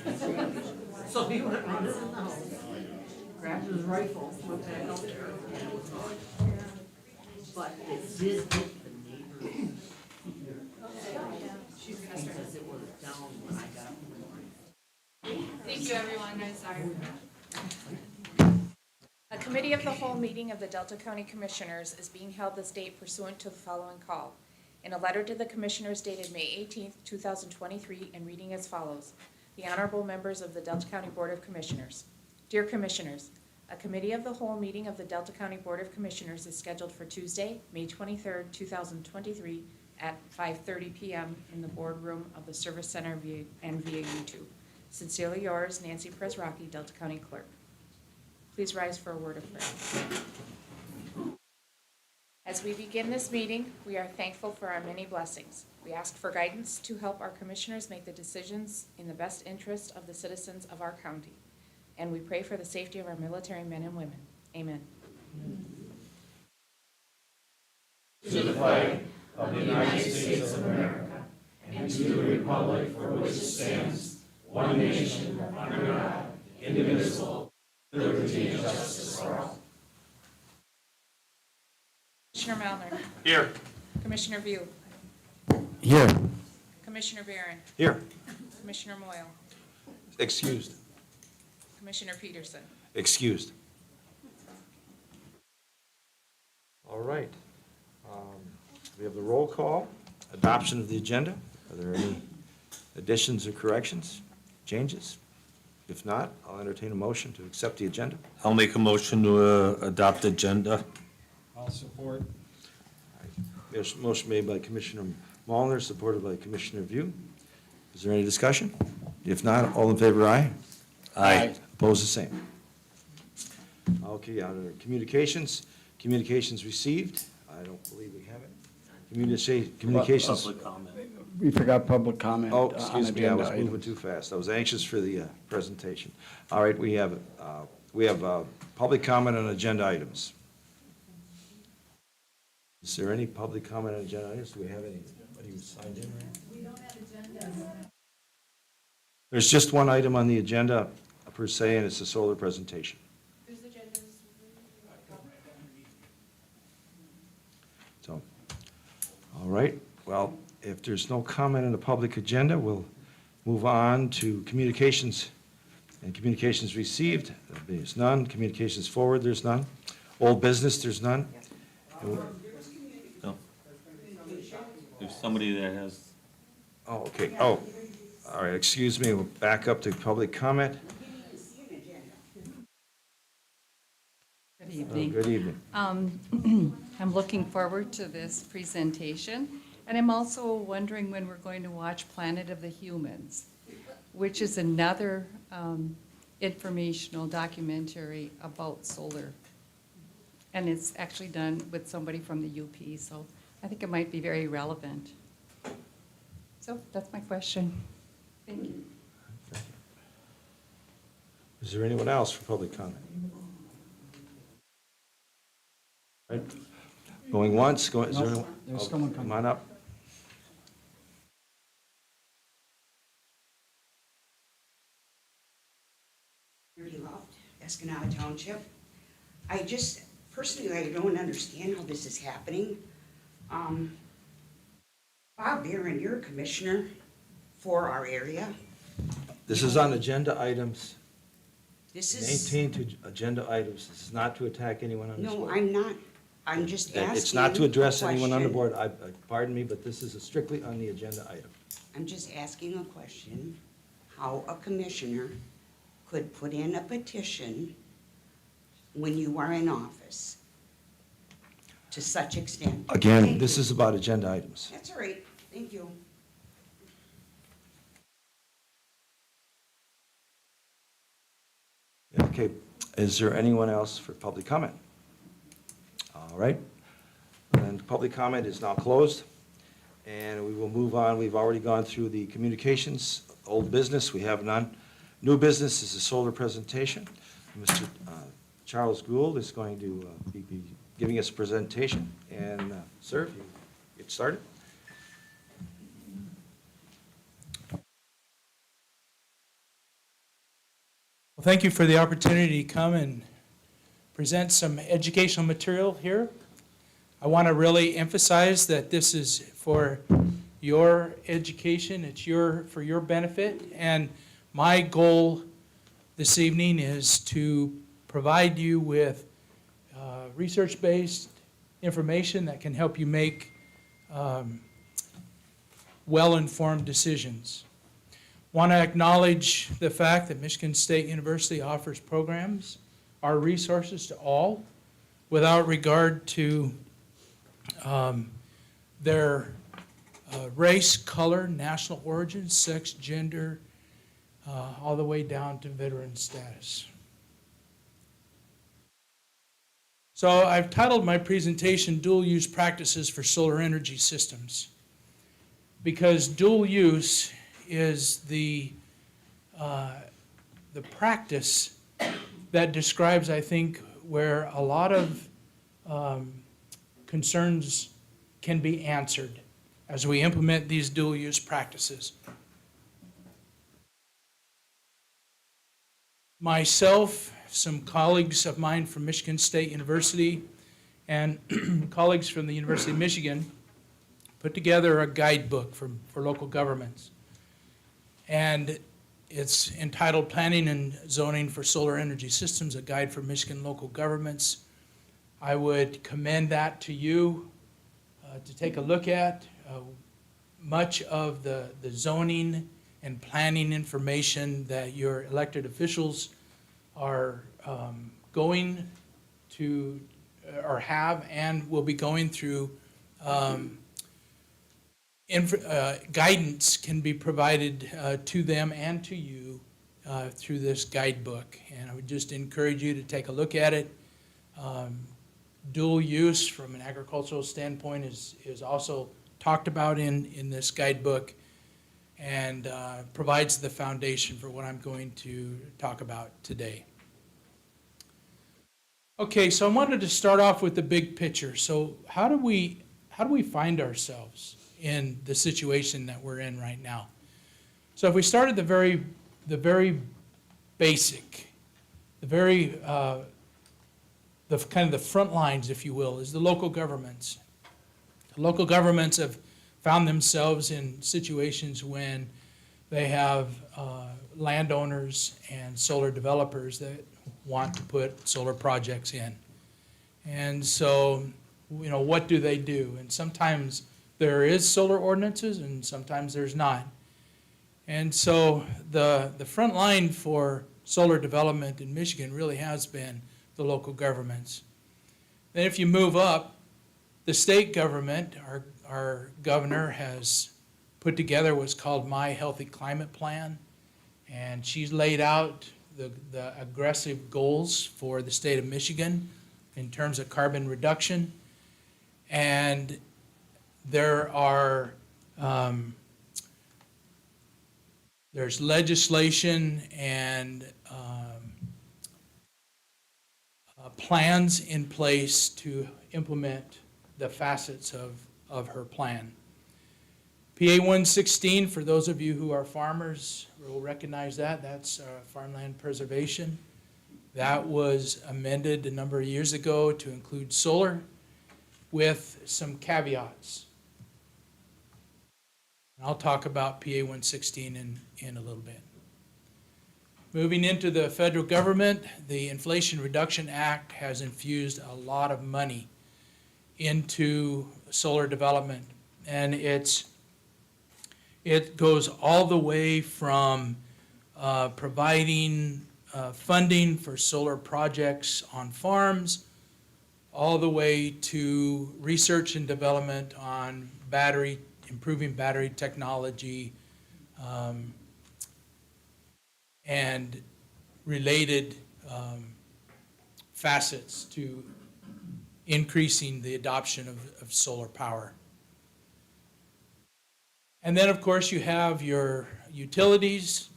So he went running in the house, grabbed his rifle, went back out there, and it was gone. But it did hit the neighbor. Because it was down when I got home. Thank you, everyone. I'm sorry. A committee of the whole meeting of the Delta County Commissioners is being held this date pursuant to the following call. In a letter to the Commissioners dated May 18th, 2023, and reading as follows. The Honorable Members of the Delta County Board of Commissioners. Dear Commissioners, a committee of the whole meeting of the Delta County Board of Commissioners is scheduled for Tuesday, May 23rd, 2023 at 5:30 p.m. in the boardroom of the Service Center via YouTube. Sincerely yours, Nancy Presrocki, Delta County Clerk. Please rise for a word of prayer. As we begin this meeting, we are thankful for our many blessings. We ask for guidance to help our commissioners make the decisions in the best interest of the citizens of our county. And we pray for the safety of our military men and women. Amen. To the flag of the United States of America and to the republic for which it stands, one nation, under God, indivisible, liberty and justice for all. Commissioner Malner. Here. Commissioner View. Here. Commissioner Barron. Here. Commissioner Moyle. Excused. Commissioner Peterson. Excused. All right. We have the roll call, adoption of the agenda. Are there any additions or corrections, changes? If not, I'll entertain a motion to accept the agenda. I'll make a motion to adopt the agenda. I'll support. There's a motion made by Commissioner Mulliner, supported by Commissioner View. Is there any discussion? If not, all in favor, aye. Aye. Opposed, the same. Okay, on our communications received. I don't believe we have it. Communications. Public comment. We forgot public comment. Oh, on excuse me, I was agenda moving items. too fast. I was anxious for the presentation. All right, we have public comment on agenda items. Is there any public comment on agenda items? Do we have anybody who signed in? We don't have agendas. There's just one item on the agenda per se, and it's the solar presentation. Whose agendas? So, all right, well, if there's no comment on the public agenda, we'll move on to communications. And communications received, there's none. Communications forward, there's none. Old business, there's none. No. If somebody that has, Oh, okay, oh, all right, excuse me, we'll back up to public comment. Good Oh, evening. good evening. I'm looking forward to this presentation, and I'm also wondering when we're going to watch Planet of the Humans, which is another informational documentary about solar. And it's actually done with somebody from the UP, so I think it might be very relevant. So that's my question. Thank you. Is there anyone else for public comment? Right. Going once, is there anyone? There's Oh, someone coming. Come on up. Mary Loft, Escanaba Township. Personally, I don't understand how this is happening. Bob Barron, you're a commissioner for our area. This is on agenda items. This is, Maintain to agenda items. This is not to attack anyone on this no, board. I'm not, I'm just asking. It's not to address a anyone on the question. board. Pardon me, but this is strictly on the agenda item. I'm just asking a question, how a commissioner could put in a petition when you are in office to such extent. Again, Thank this you. is about agenda items. That's all right, thank you. Okay, is there anyone else for public comment? All right, and public comment is now closed, and we will move on. We've already gone through the communications, old business, we have none. New business is a solar presentation. Mr. Charles Gould is going to be giving us a presentation, and sir, if you get started. Thank you for the opportunity to come and present some educational material here. I want to really emphasize that this is for your education, it's for your benefit, and my goal this evening is to provide you with research-based information that can help you make well-informed decisions. Want to acknowledge the fact that Michigan State University offers programs, our resources to all, without regard to their race, color, national origin, sex, gender, all the way down to veteran status. So I've titled my presentation Dual Use Practices for Solar Energy Systems, because dual use is the practice that describes, I think, where a lot of concerns can be answered as we implement these dual use practices. Myself, some colleagues of mine from Michigan State University, and colleagues from the University of Michigan put together a guidebook for local governments. And it's entitled Planning and Zoning for Solar Energy Systems, a Guide for Michigan Local Governments. I would commend that to you to take a look at. Much of the zoning and planning information that your elected officials are going to, or have, and will be going through, guidance can be provided to them and to you through this guidebook. And I would just encourage you to take a look at it. Dual use from an agricultural standpoint is also talked about in this guidebook, and provides the foundation for what I'm going to talk about today. Okay, so I wanted to start off with the big picture. So how do we find ourselves in the situation that we're in right now? So if we start at the very basic, the kind of the front lines, if you will, is the local governments. The local governments have found themselves in situations when they have landowners and solar developers that want to put solar projects in. And so, what do they do? And sometimes there is solar ordinances and sometimes there's not. And so the front line for solar development in Michigan really has been the local governments. Then if you move up, the state government, our governor has put together what's called My Healthy Climate Plan, and she's laid out the aggressive goals for the state of Michigan in terms of carbon reduction. And there are there's legislation and plans in place to implement the facets of her plan. PA 116, for those of you who are farmers will recognize that. That's farmland preservation. That was amended a number of years ago to include solar with some caveats. And I'll talk about PA 116 in a little bit. Moving into the federal government, the Inflation Reduction Act has infused a lot of money into solar development, and it goes all the way from providing funding for solar projects on farms, all the way to research and development on improving battery technology, and related facets to increasing the adoption of solar power. And then, of course, you have your utilities.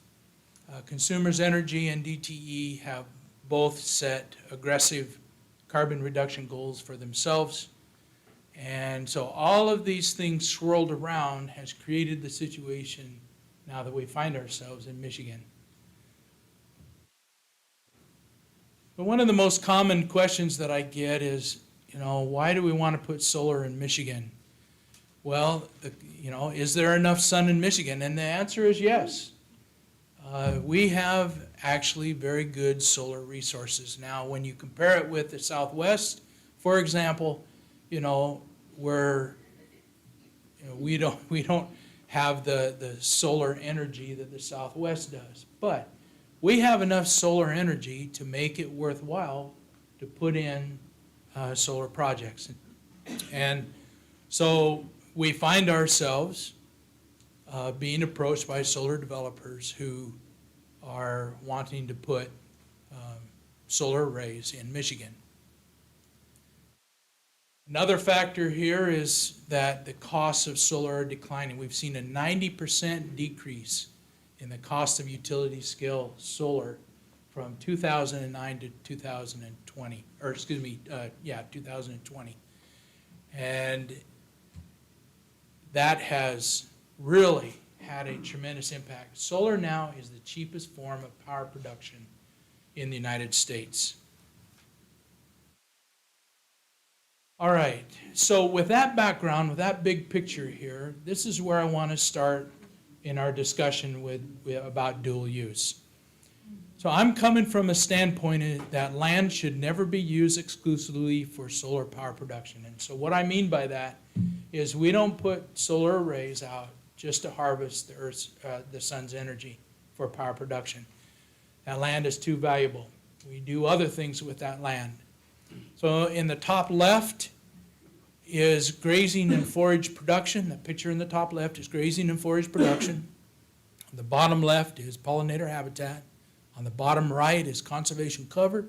Consumers Energy and DTE have both set aggressive carbon reduction goals for themselves. And so all of these things swirled around has created the situation now that we find ourselves in Michigan. But one of the most common questions that I get is, why do we want to put solar in Michigan? Well, is there enough sun in Michigan? And the answer is yes. We have actually very good solar resources. Now, when you compare it with the Southwest, for example, we don't have the solar energy that the Southwest does. But we have enough solar energy to make it worthwhile to put in solar projects. And so we find ourselves being approached by solar developers who are wanting to put solar arrays in Michigan. Another factor here is that the costs of solar are declining. We've seen a 90% decrease in the cost of utility scale solar from 2009 to 2020, 2020. And that has really had a tremendous impact. Solar now is the cheapest form of power production in the United States. All right, so with that background, with that big picture here, this is where I want to start in our discussion about dual use. So I'm coming from a standpoint that land should never be used exclusively for solar power production. And so what I mean by that is we don't put solar arrays out just to harvest the sun's energy for power production. That land is too valuable. We do other things with that land. So in the top left is grazing and forage production. The picture in the top left is grazing and forage production. On the bottom left is pollinator habitat. On the bottom right is conservation cover.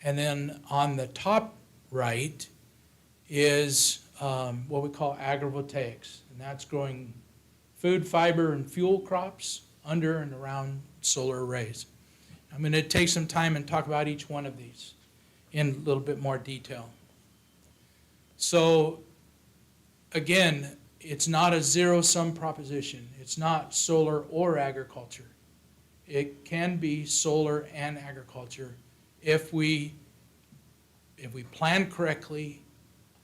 And then on the top right is what we call agrivoltaics. And that's growing food, fiber, and fuel crops under and around solar arrays. I'm going to take some time and talk about each one of these in a little bit more detail. So again, it's not a zero-sum proposition. It's not solar or agriculture. It can be solar and agriculture if we plan correctly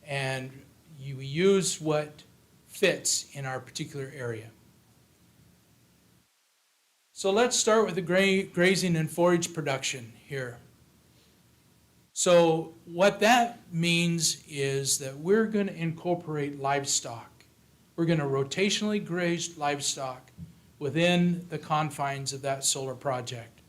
and you use what fits in our particular area. So let's start with the grazing and forage production here. So what that means is that we're going to incorporate livestock. We're going to rotationally graze livestock within the confines of that solar project.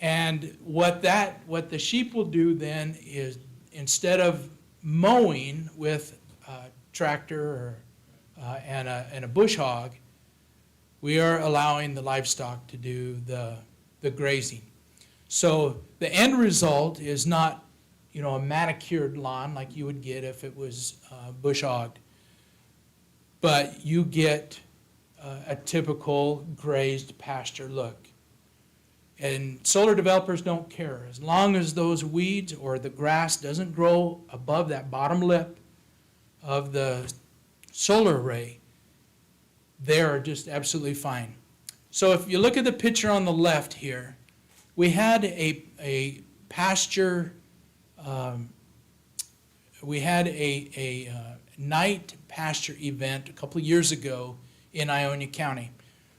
And what the sheep will do then is, instead of mowing with a tractor and a bush hog, we are allowing the livestock to do the grazing. So the end result is not, a manicured lawn like you would get if it was bush hogged, but you get a typical grazed pasture look. And solar developers don't care. As long as those weeds or the grass doesn't grow above that bottom lip of the solar array, they're just absolutely fine. So if you look at the picture on the left here, we had a pasture, we had a night pasture event a couple of years ago in Ionia County.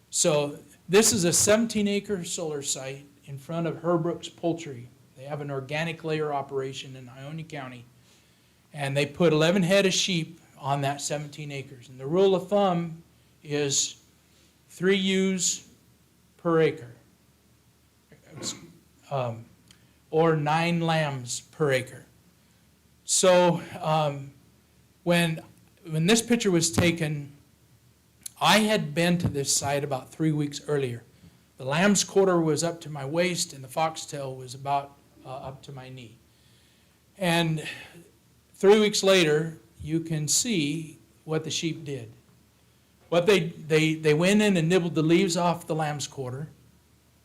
So this is a 17-acre solar site in front of Herbrooks Poultry. They have an organic layer operation in Ionia County, and they put 11 head of sheep on that 17 acres. And the rule of thumb is 3 ewes per acre, or 9 lambs per acre. So when this picture was taken, I had been to this site about 3 weeks earlier. The lamb's quarter was up to my waist, and the foxtail was about up to my knee. And 3 weeks later, you can see what the sheep did. What they went in and nibbled the leaves off the lamb's quarter,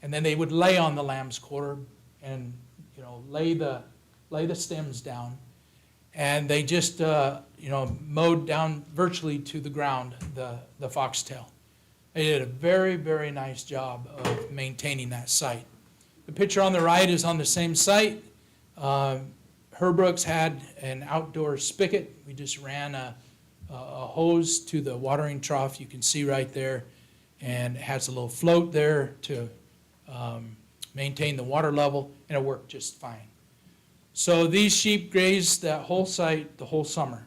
and then they would lay on the lamb's quarter and lay the stems down, and they just mowed down virtually to the ground the foxtail. They did a very, very nice job of maintaining that site. The picture on the right is on the same site. Herbrooks had an outdoor spigot. We just ran a hose to the watering trough, you can see right there, and it has a little float there to maintain the water level, and it worked just fine. So these sheep grazed that whole site the whole summer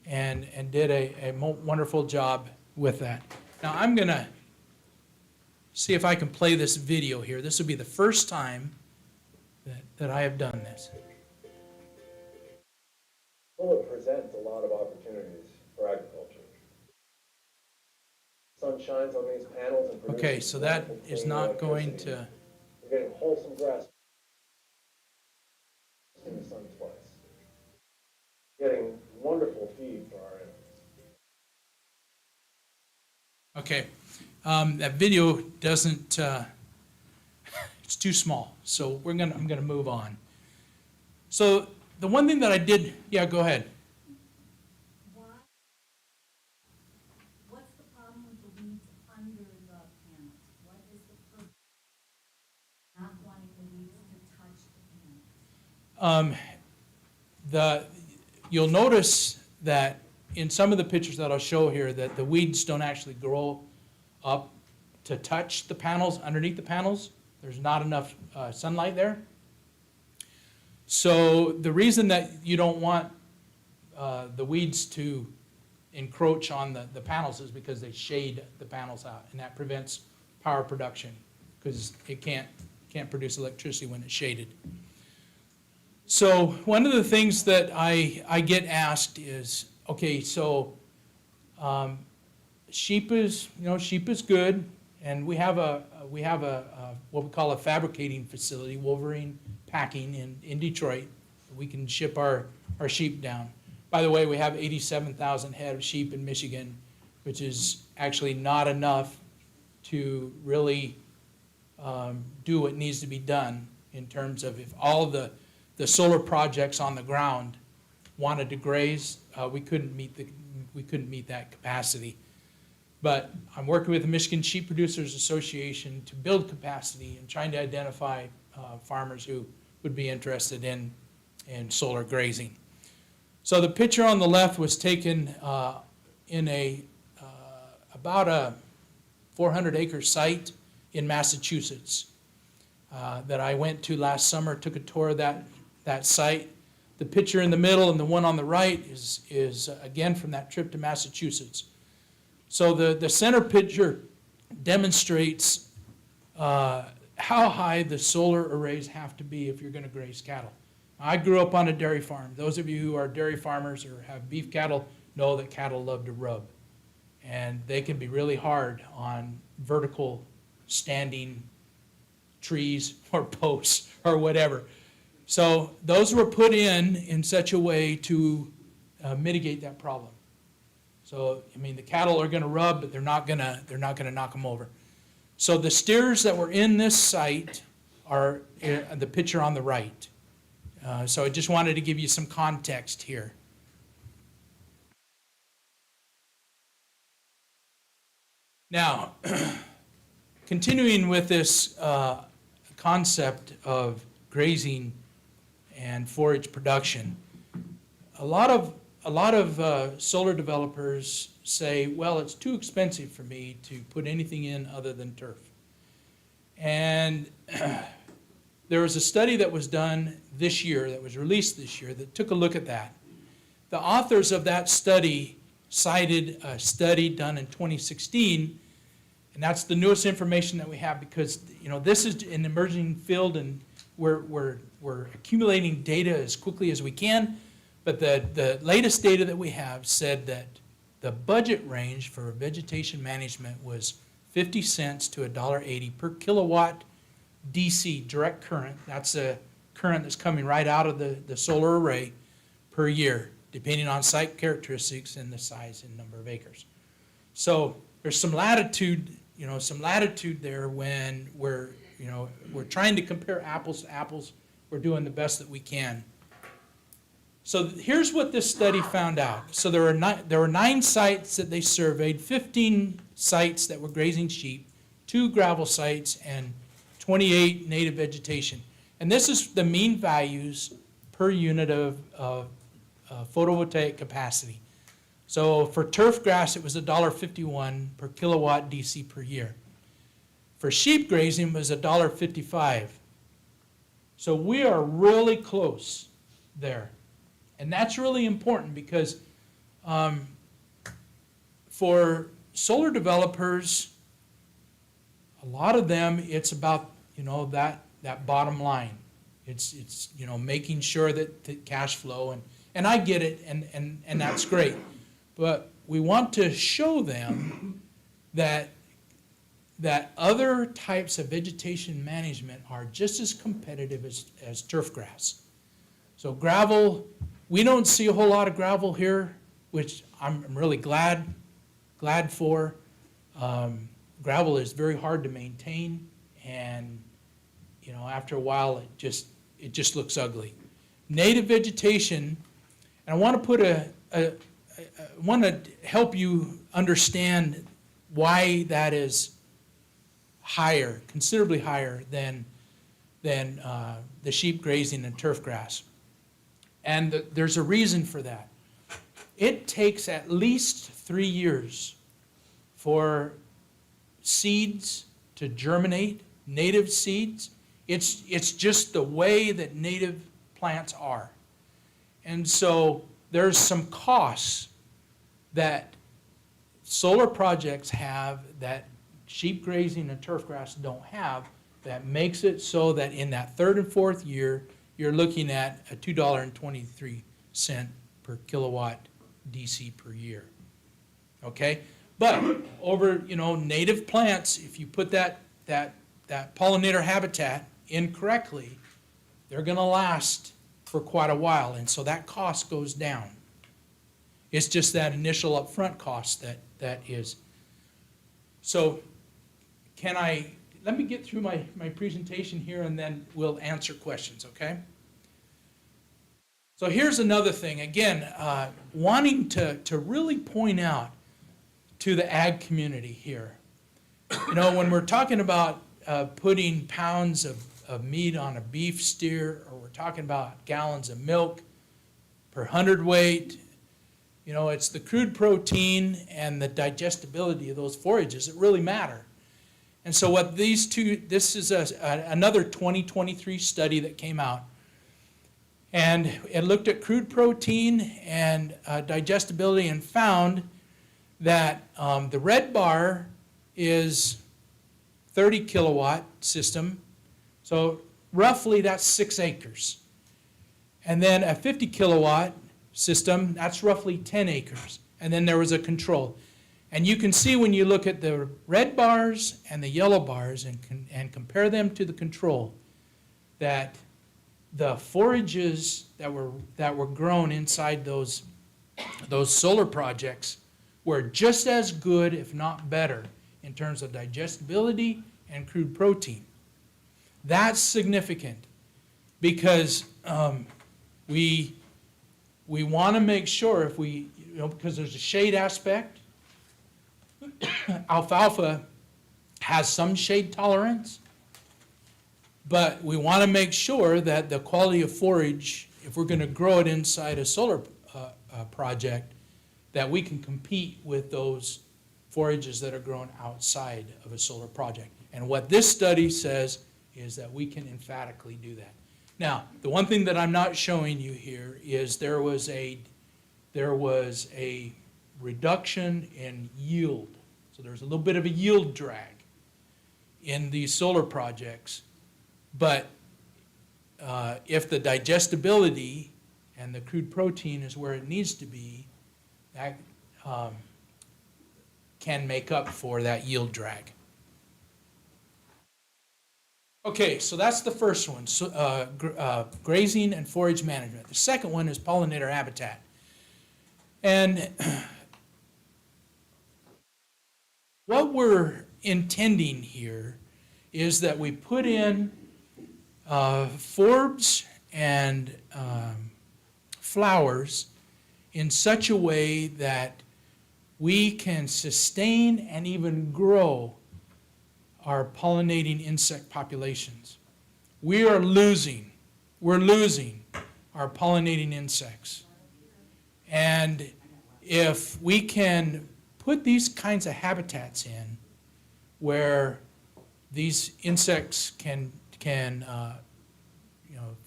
and did a wonderful job with that. Now I'm going to see if I can play this video here. This will be the first time that I have done this. Solar presents a lot of opportunities for agriculture. Sun shines on these panels and produces Okay, so that wonderful is clean not going electricity. to, We're getting wholesome grass in the sun's place. Getting wonderful feed for our animals. okay. That video doesn't, it's too small, so I'm gonna move on. So the one thing that I did, yeah, go ahead. What's the problem with the weeds under the panels? What is the purpose of not wanting the weeds to touch the panels? You'll notice that in some of the pictures that I'll show here, that the weeds don't actually grow up to touch the panels, underneath the panels. There's not enough sunlight there. So the reason that you don't want the weeds to encroach on the panels is because they shade the panels out, and that prevents power production because it can't produce electricity when it's shaded. So one of the things that I get asked is, okay, so sheep is good, and we have a what we call a fabricating facility, Wolverine Packing in Detroit. We can ship our sheep down. By the way, we have 87,000 head of sheep in Michigan, which is actually not enough to really do what needs to be done in terms of if all the solar projects on the ground wanted to graze, we couldn't meet that capacity. But I'm working with the Michigan Sheep Producers Association to build capacity and trying to identify farmers who would be interested in solar grazing. So the picture on the left was taken in about a 400-acre site in Massachusetts that I went to last summer, took a tour of that site. The picture in the middle and the one on the right is again from that trip to Massachusetts. So the center picture demonstrates how high the solar arrays have to be if you're going to graze cattle. I grew up on a dairy farm. Those of you who are dairy farmers or have beef cattle know that cattle love to rub. And they can be really hard on vertical standing trees or posts or whatever. So those were put in such a way to mitigate that problem. So, I mean, the cattle are going to rub, but they're not going to knock them over. So the steers that were in this site are the picture on the right. So I just wanted to give you some context here. Now, continuing with this concept of grazing and forage production, a lot of solar developers say, well, it's too expensive for me to put anything in other than turf. And there was a study that was done this year, that was released this year, that took a look at that. The authors of that study cited a study done in 2016, and that's the newest information that we have because, you know, this is an emerging field and we're accumulating data as quickly as we can. But the latest data that we have said that the budget range for vegetation management was 50 cents to $1.80 per kilowatt DC, direct current. That's a current that's coming right out of the solar array per year, depending on site characteristics and the size and number of acres. So there's some latitude there when we're trying to compare apples to apples. We're doing the best that we can. So here's what this study found out. So there were 9 sites that they surveyed, 15 sites that were grazing sheep, 2 gravel sites, and 28 native vegetation. And this is the mean values per unit of photovoltaic capacity. So for turf grass, it was $1.51 per kilowatt DC per year. For sheep grazing, it was $1.55. So we are really close there. And that's really important because for solar developers, a lot of them, it's about, that bottom line. It's making sure that the cash flow, and I get it, and that's great. But we want to show them that other types of vegetation management are just as competitive as turf grass. So gravel, we don't see a whole lot of gravel here, which I'm really glad for. Gravel is very hard to maintain, and after a while it just looks ugly. Native vegetation, and I want to want to help you understand why that is higher, considerably higher than the sheep grazing and turf grass. And there's a reason for that. It takes at least 3 years for seeds to germinate, native seeds. It's just the way that native plants are. And so there's some costs that solar projects have that sheep grazing and turf grass don't have, that makes it so that in that third and fourth year, you're looking at a $2.23 per kilowatt DC per year. Okay? But over, native plants, if you put that pollinator habitat in correctly, they're going to last for quite a while, and so that cost goes down. It's just that initial upfront cost that is. So let me get through my presentation here, and then we'll answer questions, okay? So here's another thing, again, wanting to really point out to the ag community here. When we're talking about putting pounds of meat on a beef steer, or we're talking about gallons of milk per hundredweight, it's the crude protein and the digestibility of those forages that really matter. And so what this is another 2023 study that came out, and it looked at crude protein and digestibility, and found that the red bar is 30 kilowatt system, so roughly that's 6 acres. And then a 50 kilowatt system, that's roughly 10 acres. And then there was a control. And you can see when you look at the red bars and the yellow bars and compare them to the control, that the forages that were grown inside those solar projects were just as good, if not better, in terms of digestibility and crude protein. That's significant because we want to make sure because there's a shade aspect. Alfalfa has some shade tolerance, but we want to make sure that the quality of forage, if we're going to grow it inside a solar project, that we can compete with those forages that are grown outside of a solar project. And what this study says is that we can emphatically do that. Now, the one thing that I'm not showing you here is there was a reduction in yield. So there's a little bit of a yield drag in these solar projects. But if the digestibility and the crude protein is where it needs to be, that can make up for that yield drag. Okay, so that's the first one, grazing and forage management. The second one is pollinator habitat. And what we're intending here is that we put in forbs and flowers in such a way that we can sustain and even grow our pollinating insect populations. We're losing our pollinating insects. And if we can put these kinds of habitats in where these insects can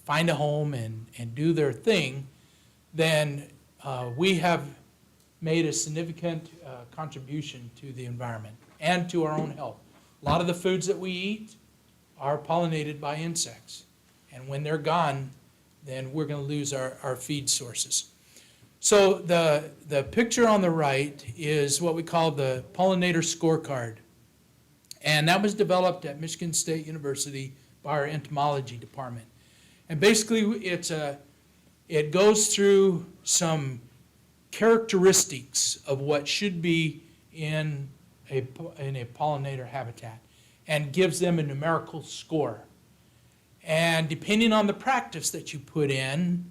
find a home and do their thing, then we have made a significant contribution to the environment and to our own health. A lot of the foods that we eat are pollinated by insects. And when they're gone, then we're going to lose our feed sources. So the picture on the right is what we call the pollinator scorecard. And that was developed at Michigan State University by our entomology department. And basically it goes through some characteristics of what should be in a pollinator habitat and gives them a numerical score. And depending on the practice that you put in,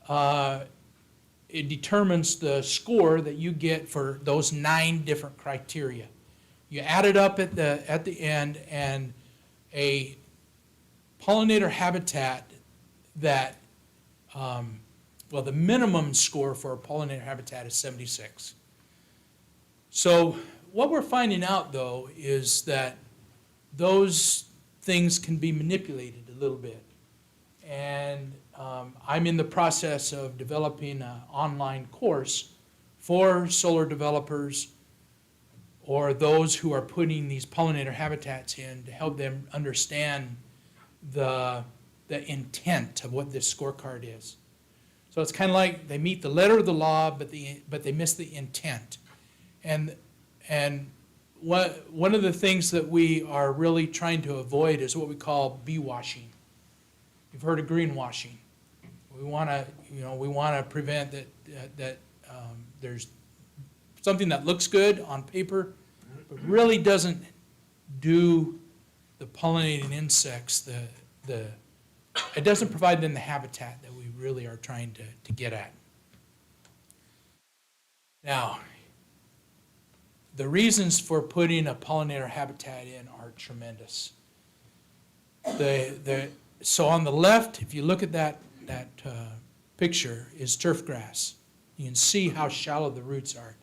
it determines the score that you get for those 9 different criteria. You add it up at the end, and a pollinator habitat that, the minimum score for a pollinator habitat is 76. So what we're finding out, though, is that those things can be manipulated a little bit. And I'm in the process of developing an online course for solar developers or those who are putting these pollinator habitats in to help them understand the intent of what this scorecard is. So it's kind of like they meet the letter of the law, but they miss the intent. And one of the things that we are really trying to avoid is what we call bee washing. You've heard of greenwashing. We want to prevent that there's something that looks good on paper, but really doesn't do the pollinating insects it doesn't provide them the habitat that we really are trying to get at. Now, the reasons for putting a pollinator habitat in are tremendous. So on the left, if you look at that picture, is turf grass. You can see how shallow the roots are.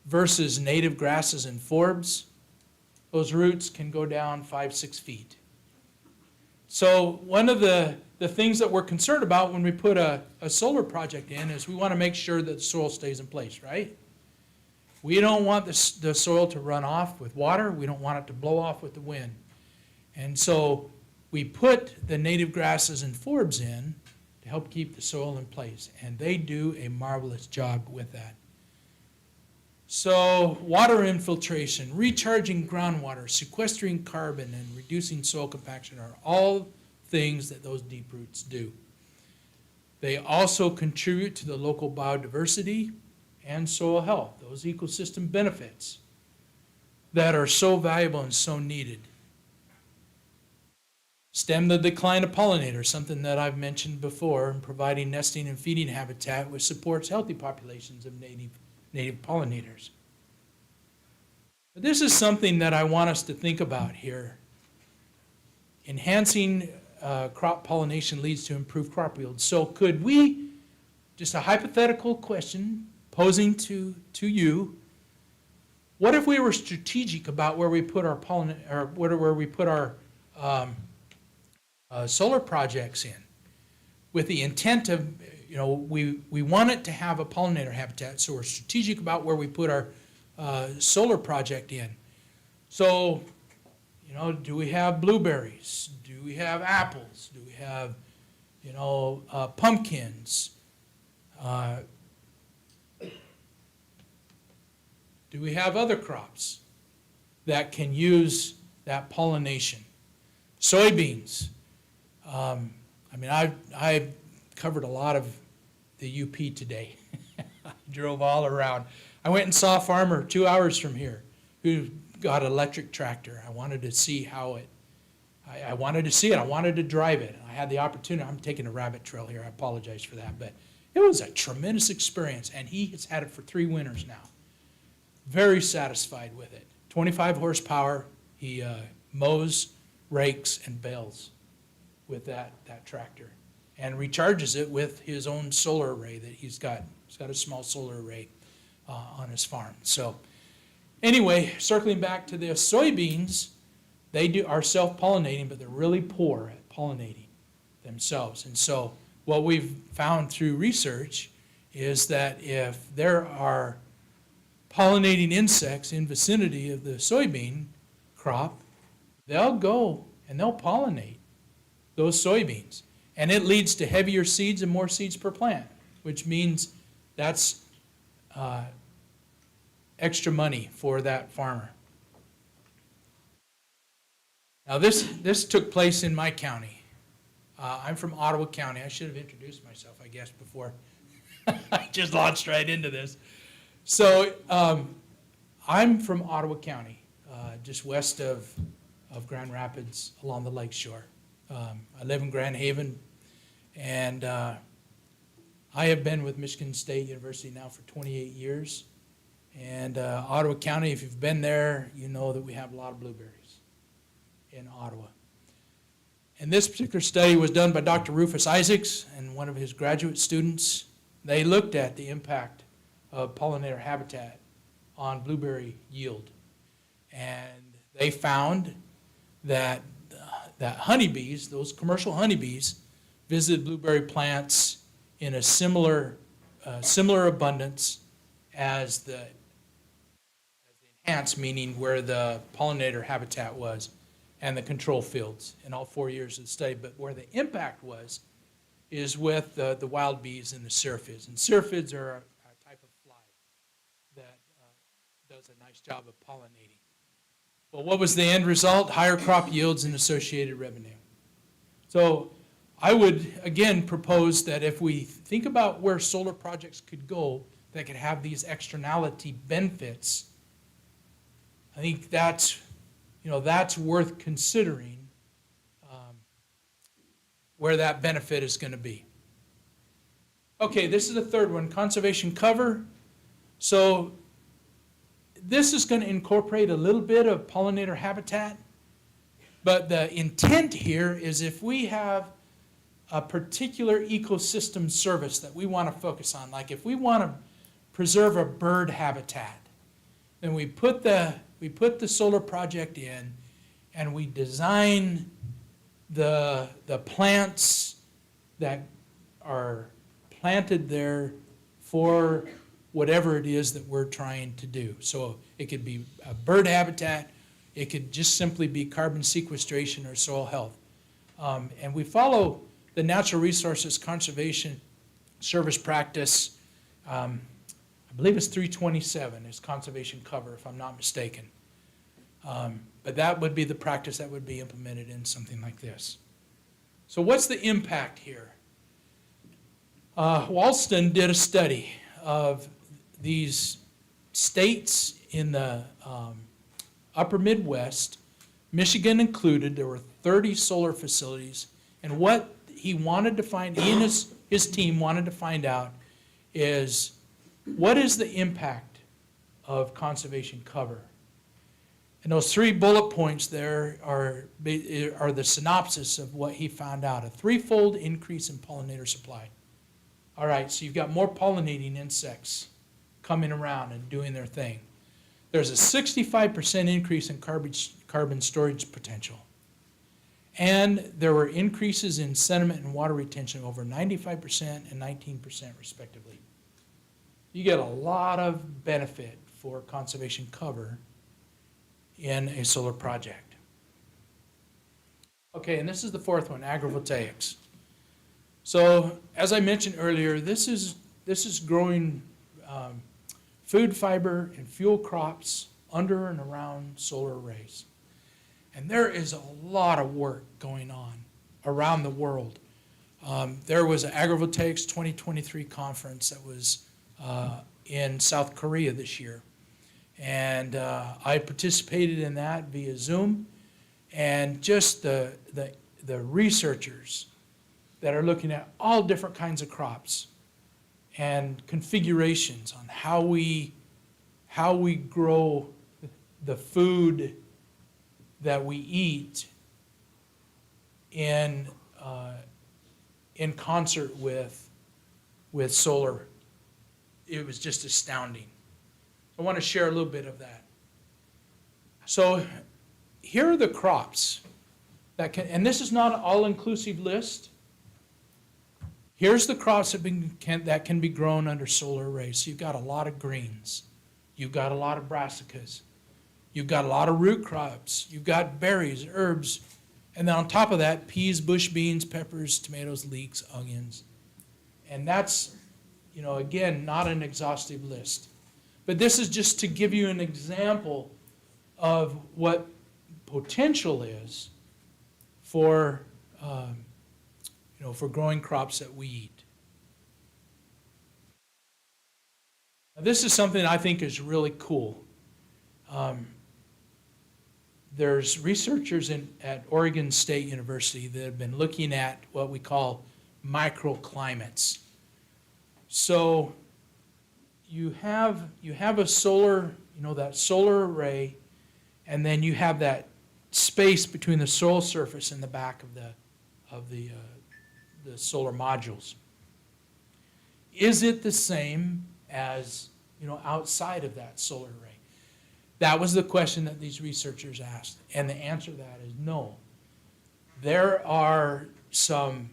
Versus native grasses and forbs, those roots can go down 5-6 feet. So one of the things that we're concerned about when we put a solar project in is we want to make sure that the soil stays in place, right? We don't want the soil to run off with water. We don't want it to blow off with the wind. And so we put the native grasses and forbs in to help keep the soil in place. And they do a marvelous job with that. So water infiltration, recharging groundwater, sequestering carbon, and reducing soil compaction are all things that those deep roots do. They also contribute to the local biodiversity and soil health, those ecosystem benefits that are so valuable and so needed. Stem the decline of pollinators, something that I've mentioned before, and providing nesting and feeding habitat which supports healthy populations of native pollinators. But this is something that I want us to think about here. Enhancing crop pollination leads to improved crop yield. So could we, just a hypothetical question posing to you, what if we were strategic about where we put our solar projects in, with the intent of, we want it to have a pollinator habitat, so we're strategic about where we put our solar project in. So, do we have blueberries? Do we have apples? Do we have, pumpkins? Do we have other crops that can use that pollination? Soybeans. I've covered a lot of the UP today. I drove all around. I went and saw a farmer 2 hours from here who got an electric tractor. I wanted to see how I wanted to see it. I wanted to drive it. I had the opportunity. I'm taking a rabbit trail here. I apologize for that. But it was a tremendous experience, and he has had it for 3 winters now. Very satisfied with it. 25 horsepower. He mows, rakes, and bales with that tractor, and recharges it with his own solar array that he's got. He's got a small solar array on his farm. So anyway, circling back to the soybeans, they are self-pollinating, but they're really poor at pollinating themselves. And so what we've found through research is that if there are pollinating insects in vicinity of the soybean crop, they'll go and they'll pollinate those soybeans. And it leads to heavier seeds and more seeds per plant, which means that's extra money for that farmer. Now this took place in my county. I'm from Ottawa County. I should have introduced myself, I guess, before I just launched right into this. So I'm from Ottawa County, just west of Grand Rapids along the lake shore. I live in Grand Haven, and I have been with Michigan State University now for 28 years. And Ottawa County, if you've been there, you know that we have a lot of blueberries in Ottawa. And this particular study was done by Dr. Rufus Isaacs and one of his graduate students. They looked at the impact of pollinator habitat on blueberry yield. And they found that honeybees, those commercial honeybees, visited blueberry plants in a similar abundance as the enhanced, meaning where the pollinator habitat was, and the control fields in all 4 years of the study. But where the impact was is with the wild bees and the syrphids. And syrphids are a type of fly that does a nice job of pollinating. Well, what was the end result? Higher crop yields and associated revenue. So I would, again, propose that if we think about where solar projects could go that could have these externality benefits, I think that's worth considering where that benefit is going to be. Okay, this is the third one, conservation cover. So this is going to incorporate a little bit of pollinator habitat, but the intent here is if we have a particular ecosystem service that we want to focus on, like if we want to preserve a bird habitat, then we put the solar project in and we design the plants that are planted there for whatever it is that we're trying to do. So it could be a bird habitat, it could just simply be carbon sequestration or soil health. And we follow the Natural Resources Conservation Service practice, I believe it's 327 is conservation cover, if I'm not mistaken. But that would be the practice that would be implemented in something like this. So what's the impact here? Walston did a study of these states in the upper Midwest, Michigan included. There were 30 solar facilities, and what he wanted to find, he and his team wanted to find out is what is the impact of conservation cover? And those 3 bullet points there are the synopsis of what he found out. A 3-fold increase in pollinator supply. All right, so you've got more pollinating insects coming around and doing their thing. There's a 65% increase in carbon storage potential. And there were increases in sediment and water retention over 95% and 19% respectively. You get a lot of benefit for conservation cover in a solar project. Okay, and this is the 4th one, agrivoltaics. So, as I mentioned earlier, this is growing food, fiber, and fuel crops under and around solar arrays. And there is a lot of work going on around the world. There was an Agrivoltaics 2023 conference that was in South Korea this year. And I participated in that via Zoom. And just the researchers that are looking at all different kinds of crops and configurations on how we grow the food that we eat in concert with solar, it was just astounding. I want to share a little bit of that. So here are the crops that can, and this is not an all-inclusive list. Here's the crops that can be grown under solar arrays. So you've got a lot of greens. You've got a lot of brassicas. You've got a lot of root crops. You've got berries, herbs. And then on top of that, peas, bush beans, peppers, tomatoes, leeks, onions. And that's, again, not an exhaustive list. But this is just to give you an example of what potential is for, for growing crops that we eat. Now, this is something I think is really cool. There's researchers at Oregon State University that have been looking at what we call microclimates. So you have a solar, that solar array, and then you have that space between the soil surface and the back of the solar modules. Is it the same as outside of that solar array? That was the question that these researchers asked, and the answer to that is no. There are some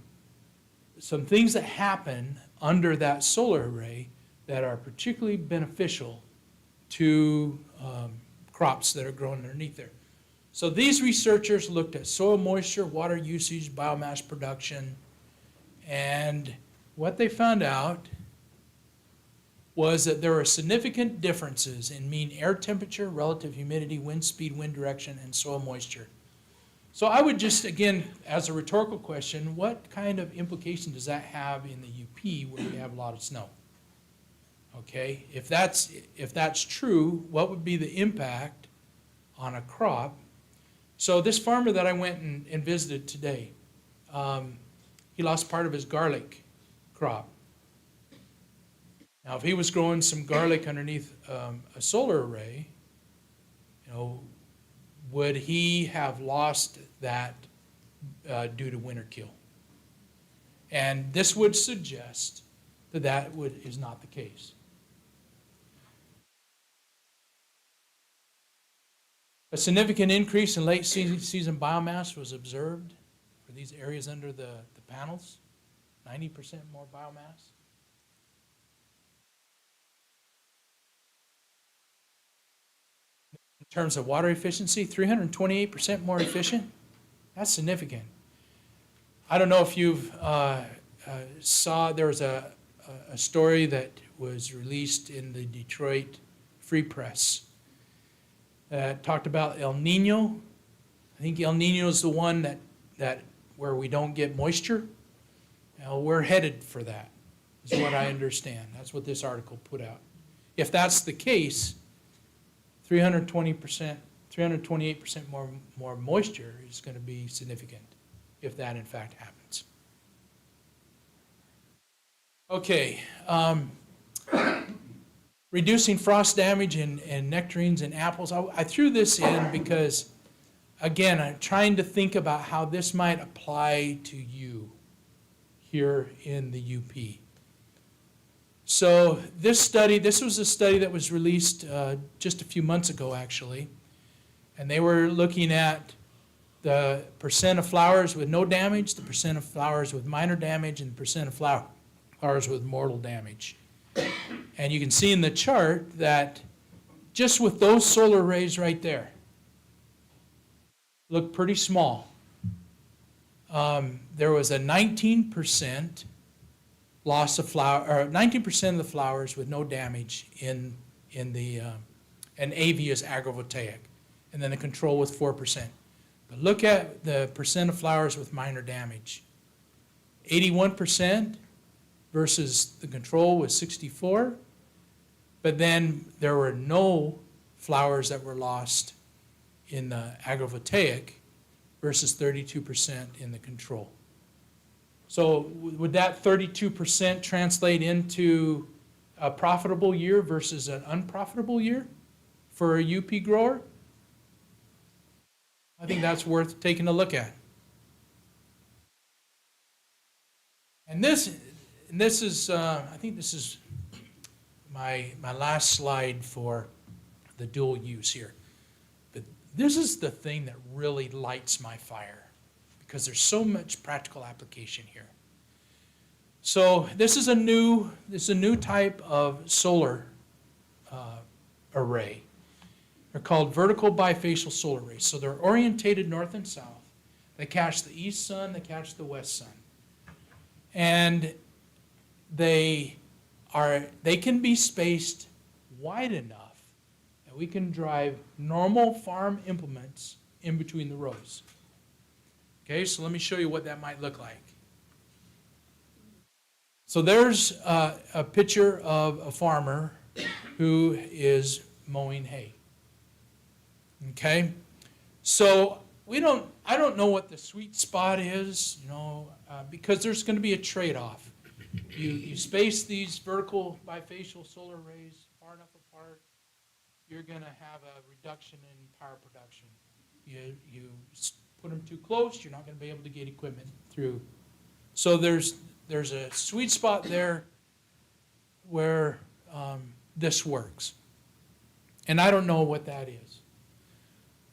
things that happen under that solar array that are particularly beneficial to crops that are grown underneath there. So these researchers looked at soil moisture, water usage, biomass production, and what they found out was that there were significant differences in mean air temperature, relative humidity, wind speed, wind direction, and soil moisture. So I would just, again, as a rhetorical question, what kind of implication does that have in the UP where we have a lot of snow? Okay, if that's true, what would be the impact on a crop? So this farmer that I went and visited today, he lost part of his garlic crop. Now, if he was growing some garlic underneath a solar array, would he have lost that due to winter kill? And this would suggest that is not the case. A significant increase in late season biomass was observed for these areas under the panels, 90% more biomass. In terms of water efficiency, 328% more efficient. That's significant. I don't know if you've saw, there was a story that was released in the Detroit Free Press that talked about El Nino. I think El Nino is the one that where we don't get moisture. Now, we're headed for that, is what I understand. That's what this article put out. If that's the case, 328% more moisture is going to be significant if that in fact happens. Okay, reducing frost damage in nectarines and apples. I threw this in because, again, I'm trying to think about how this might apply to you here in the UP. So this was a study that was released just a few months ago, actually, and they were looking at the percent of flowers with no damage, the percent of flowers with minor damage, and the percent of flowers with mortal damage. And you can see in the chart that just with those solar arrays right there, look pretty small. There was a 19% loss of flower, or 19% of the flowers with no damage in the, and AV is agrivoltaic, and then the control was 4%. But look at the percent of flowers with minor damage. 81% versus the control was 64, but then there were no flowers that were lost in the agrivoltaic versus 32% in the control. So would that 32% translate into a profitable year versus an unprofitable year for a UP grower? I think that's worth taking a look at. And this is, I think this is my last slide for the dual use here. But this is the thing that really lights my fire, because there's so much practical application here. So this is a new type of solar array. They're called vertical bifacial solar arrays. So they're orientated north and south. They catch the east sun, they catch the west sun. And they can be spaced wide enough that we can drive normal farm implements in between the rows. Okay, so let me show you what that might look like. So there's a picture of a farmer who is mowing hay. Okay, so I don't know what the sweet spot is, because there's going to be a trade-off. You space these vertical bifacial solar arrays far enough apart, you're going to have a reduction in power production. You put them too close, you're not going to be able to get equipment through. So there's a sweet spot there where this works. And I don't know what that is.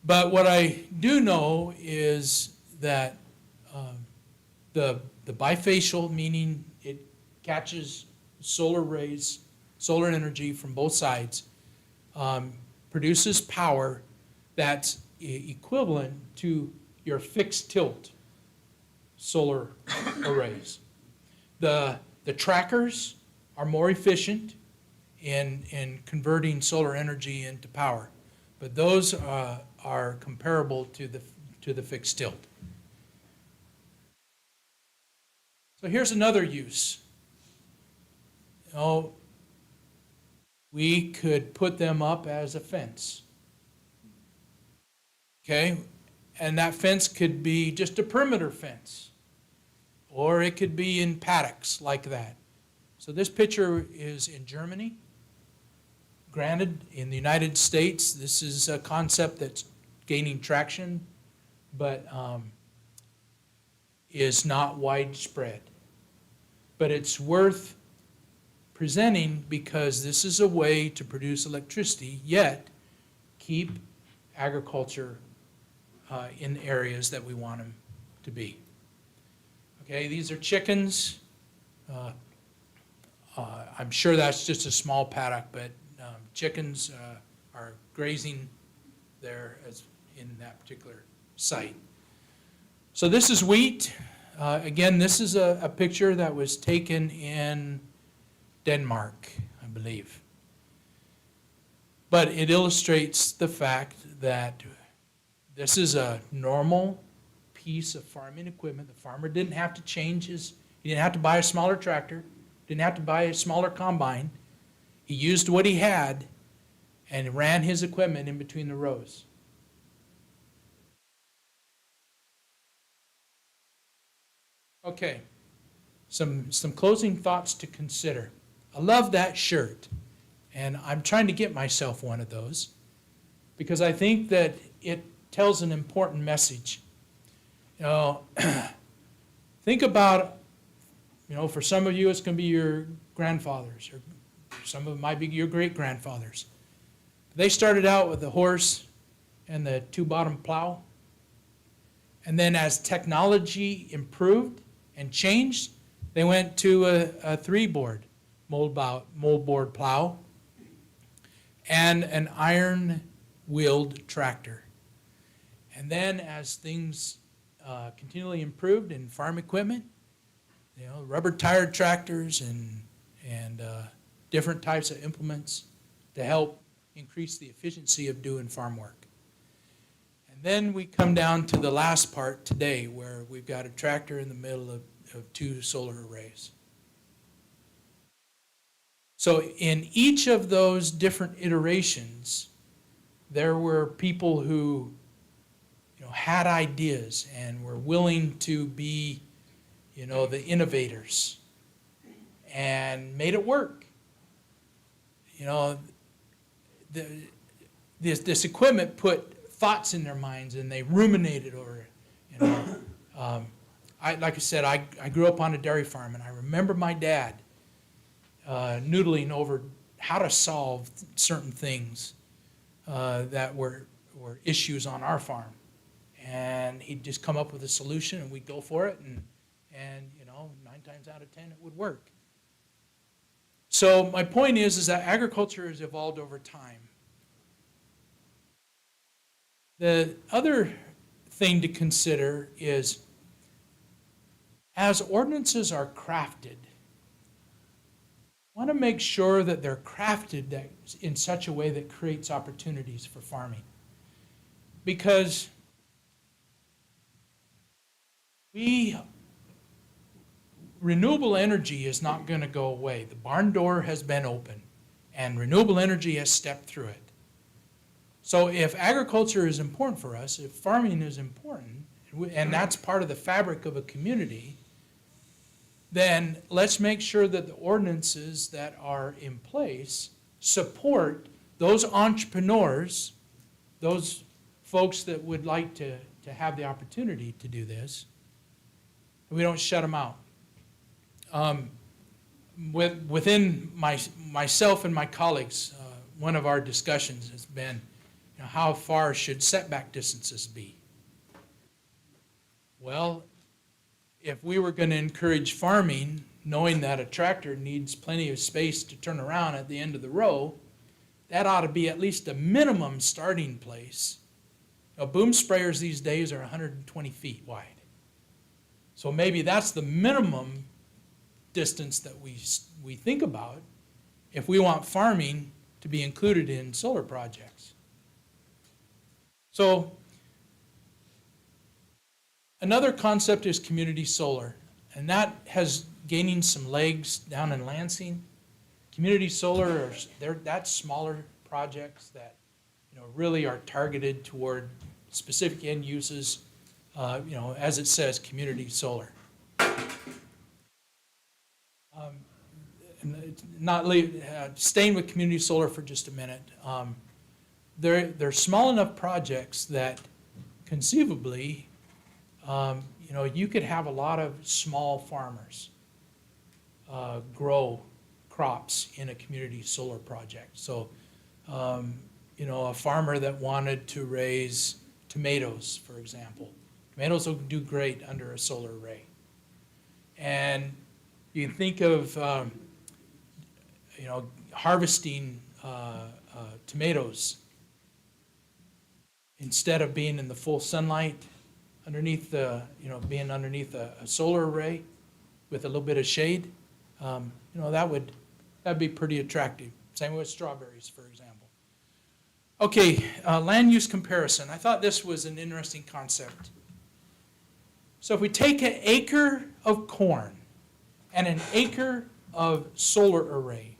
But what I do know is that the bifacial, meaning it catches solar rays, solar energy from both sides, produces power that's equivalent to your fixed tilt solar arrays. The trackers are more efficient in converting solar energy into power, but those are comparable to the fixed tilt. So here's another use. We could put them up as a fence. Okay, and that fence could be just a perimeter fence, or it could be in paddocks like that. So this picture is in Germany. Granted, in the United States, this is a concept that's gaining traction, but is not widespread. But it's worth presenting because this is a way to produce electricity, yet keep agriculture in areas that we want them to be. Okay, these are chickens. I'm sure that's just a small paddock, but chickens are grazing there in that particular site. So this is wheat. Again, this is a picture that was taken in Denmark, I believe. But it illustrates the fact that this is a normal piece of farming equipment. The farmer didn't have to change he didn't have to buy a smaller tractor, didn't have to buy a smaller combine. He used what he had and ran his equipment in between the rows. Okay, some closing thoughts to consider. I love that shirt, and I'm trying to get myself one of those because I think that it tells an important message. Think about, for some of you it's going to be your grandfathers, or some of it might be your great-grandfathers. They started out with the horse and the two-bottom plow, and then as technology improved and changed, they went to a three-board moldboard plow and an iron-wheeled tractor. And then as things continually improved in farm equipment, rubber-tired tractors and different types of implements to help increase the efficiency of doing farm work. And then we come down to the last part today, where we've got a tractor in the middle of two solar arrays. So in each of those different iterations, there were people who had ideas and were willing to be the innovators and made it work. This equipment put thoughts in their minds and they ruminated over it, you know. Like I said, I grew up on a dairy farm, and I remember my dad noodling over how to solve certain things that were issues on our farm. And he'd just come up with a solution, and we'd go for it, and you know, 9 times out of 10 it would work. So my point is that agriculture has evolved over time. The other thing to consider is, as ordinances are crafted, want to make sure that they're crafted in such a way that creates opportunities for farming. Because renewable energy is not going to go away. The barn door has been open, and renewable energy has stepped through it. So if agriculture is important for us, if farming is important, and that's part of the fabric of a community, then let's make sure that the ordinances that are in place support those entrepreneurs, those folks that would like to have the opportunity to do this. We don't shut them out. Within myself and my colleagues, one of our discussions has been, you know, how far should setback distances be? Well, if we were going to encourage farming, knowing that a tractor needs plenty of space to turn around at the end of the row, that ought to be at least a minimum starting place. Now, boom sprayers these days are 120 feet wide. So maybe that's the minimum distance that we think about if we want farming to be included in solar projects. So another concept is community solar, and that has gaining some legs down in Lansing. Community solar, that's smaller projects that, you know, really are targeted toward specific end uses. You know, as it says, community solar. Staying with community solar for just a minute. They're small enough projects that conceivably, you know, you could have a lot of small farmers grow crops in a community solar project. So, you know, a farmer that wanted to raise tomatoes, for example. Tomatoes will do great under a solar array. And you can think of, you know, harvesting tomatoes instead of being in the full sunlight, underneath the, you know, being underneath a solar array with a little bit of shade. You know, that'd be pretty attractive. Same with strawberries, for example. Okay, land use comparison. I thought this was an interesting concept. So if we take an acre of corn and an acre of solar array,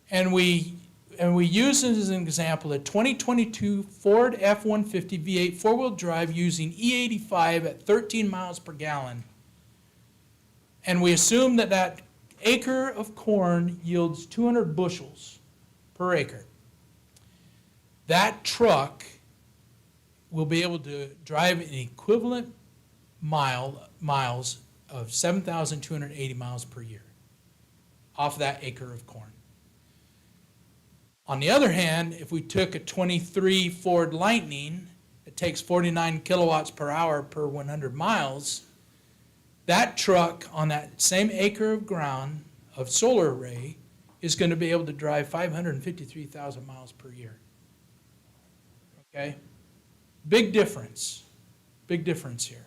and we use as an example a 2022 Ford F-150 V8 four-wheel drive using E85 at 13 miles per gallon, and we assume that that acre of corn yields 200 bushels per acre, that truck will be able to drive an equivalent miles of 7,280 miles per year off that acre of corn. On the other hand, if we took a 23 Ford Lightning that takes 49 kilowatts per hour per 100 miles, that truck on that same acre of ground of solar array is going to be able to drive 553,000 miles per year. Okay? Big difference here.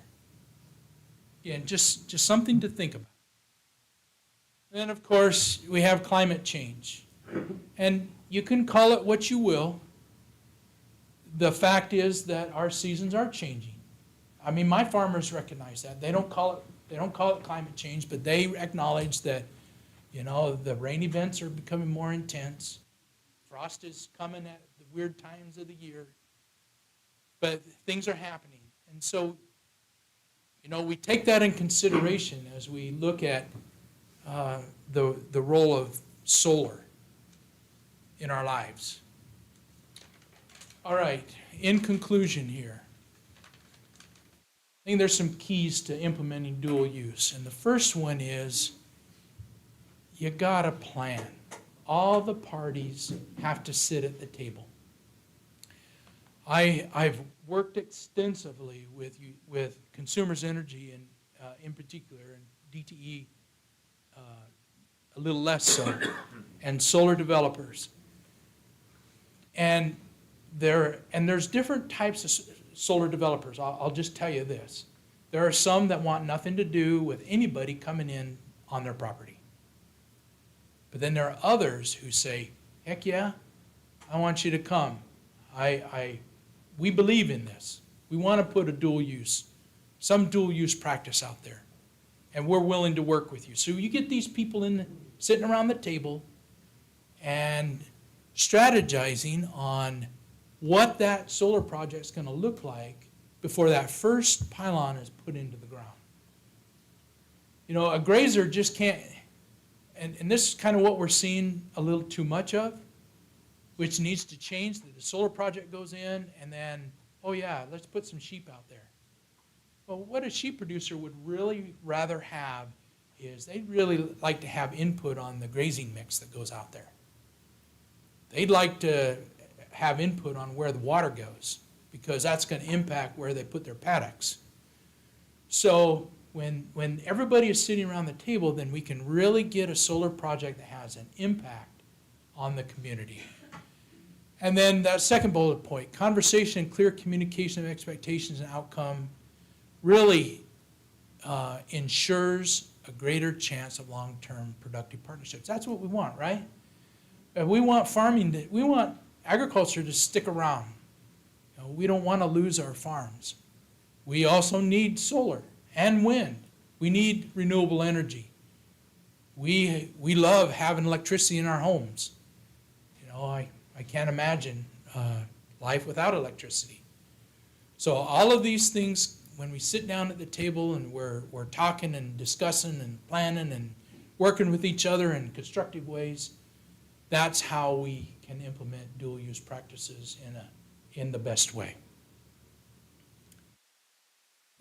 Again, just something to think about. Then, of course, we have climate change. And you can call it what you will. The fact is that our seasons are changing. I mean, my farmers recognize that. They don't call it climate change, but they acknowledge that, you know, the rain events are becoming more intense. Frost is coming at the weird times of the year. But things are happening. And so, you know, we take that in consideration as we look at the role of solar in our lives. All right, in conclusion here, I think there's some keys to implementing dual use. And the first one is you gotta plan. All the parties have to sit at the table. I've worked extensively with Consumers Energy and in particular, and DTE a little less so, and solar developers. And there's different types of solar developers. I'll just tell you this. There are some that want nothing to do with anybody coming in on their property. But then there are others who say, heck yeah, I want you to come. We believe in this. We want to put a some dual use practice out there. And we're willing to work with you. So you get these people sitting around the table and strategizing on what that solar project's going to look like before that first pylon is put into the ground. You know, a grazer just can't, and this is kind of what we're seeing a little too much of, which needs to change. The solar project goes in and then, oh yeah, let's put some sheep out there. Well, what a sheep producer would really rather have is they'd really like to have input on the grazing mix that goes out there. They'd like to have input on where the water goes because that's going to impact where they put their paddocks. So when everybody is sitting around the table, then we can really get a solar project that has an impact on the community. And then that second bullet point, conversation and clear communication of expectations and outcome really ensures a greater chance of long-term productive partnerships. That's what we want, right? We want we want agriculture to stick around. You know, we don't want to lose our farms. We also need solar and wind. We need renewable energy. We love having electricity in our homes. You know, I can't imagine life without electricity. So all of these things, when we sit down at the table and we're talking and discussing and planning and working with each other in constructive ways, that's how we can implement dual use practices in the best way.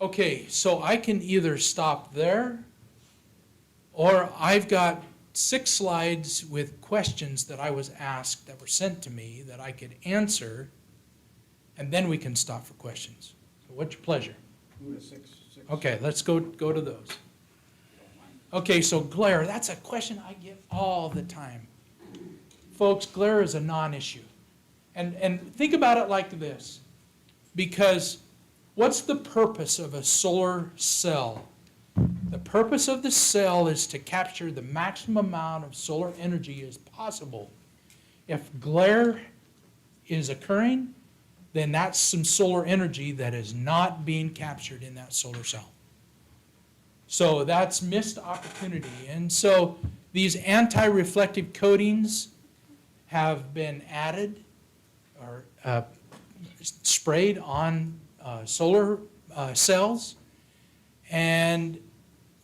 Okay, so I can either stop there or I've got 6 slides with questions that I was asked that were sent to me that I could answer, and then we can stop for questions. So what's your pleasure? Okay, let's go to those. Okay, so glare, that's a question I get all the time. Folks, glare is a non-issue. And think about it like this, because what's the purpose of a solar cell? The purpose of the cell is to capture the maximum amount of solar energy as possible. If glare is occurring, then that's some solar energy that is not being captured in that solar cell. So that's missed opportunity. And so these anti-reflective coatings have been added or sprayed on solar cells. And,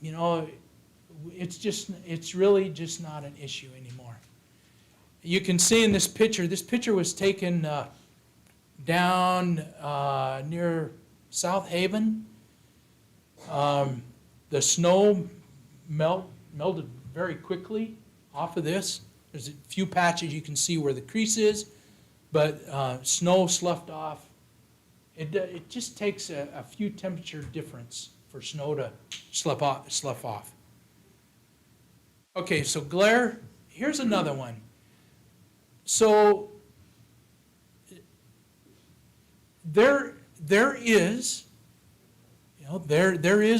you know, it's really just not an issue anymore. You can see in this picture was taken down near South Haven. The snow melted very quickly off of this. There's a few patches you can see where the crease is, but snow sloughed off. It just takes a few temperature difference for snow to slough off. Okay, so glare, here's another one. So there is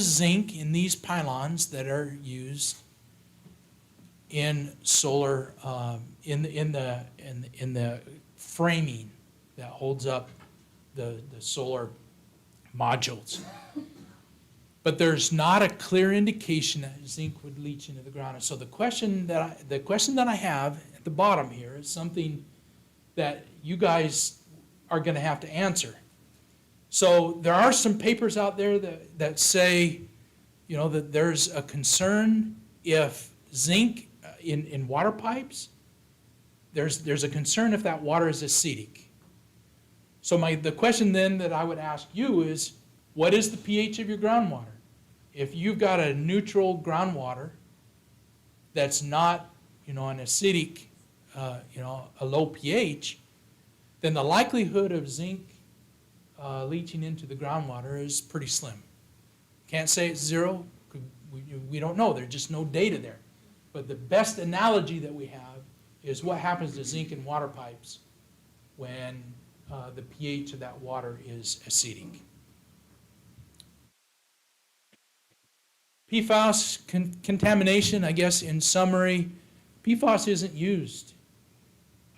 zinc in these pylons that are used in solar in the framing that holds up the solar modules. But there's not a clear indication that zinc would leach into the ground. And so the question that I have at the bottom here is something that you guys are going to have to answer. So there are some papers out there that say, you know, that there's a concern if zinc in water pipes, there's a concern if that water is acidic. So the question then that I would ask you is, what is the pH of your groundwater? If you've got a neutral groundwater that's not, an acidic, a low pH, then the likelihood of zinc leaching into the groundwater is pretty slim. Can't say it's zero. We don't know. There's just no data there. But the best analogy that we have is what happens to zinc in water pipes when the pH of that water is acidic. PFAS contamination, I guess in summary, PFAS isn't used.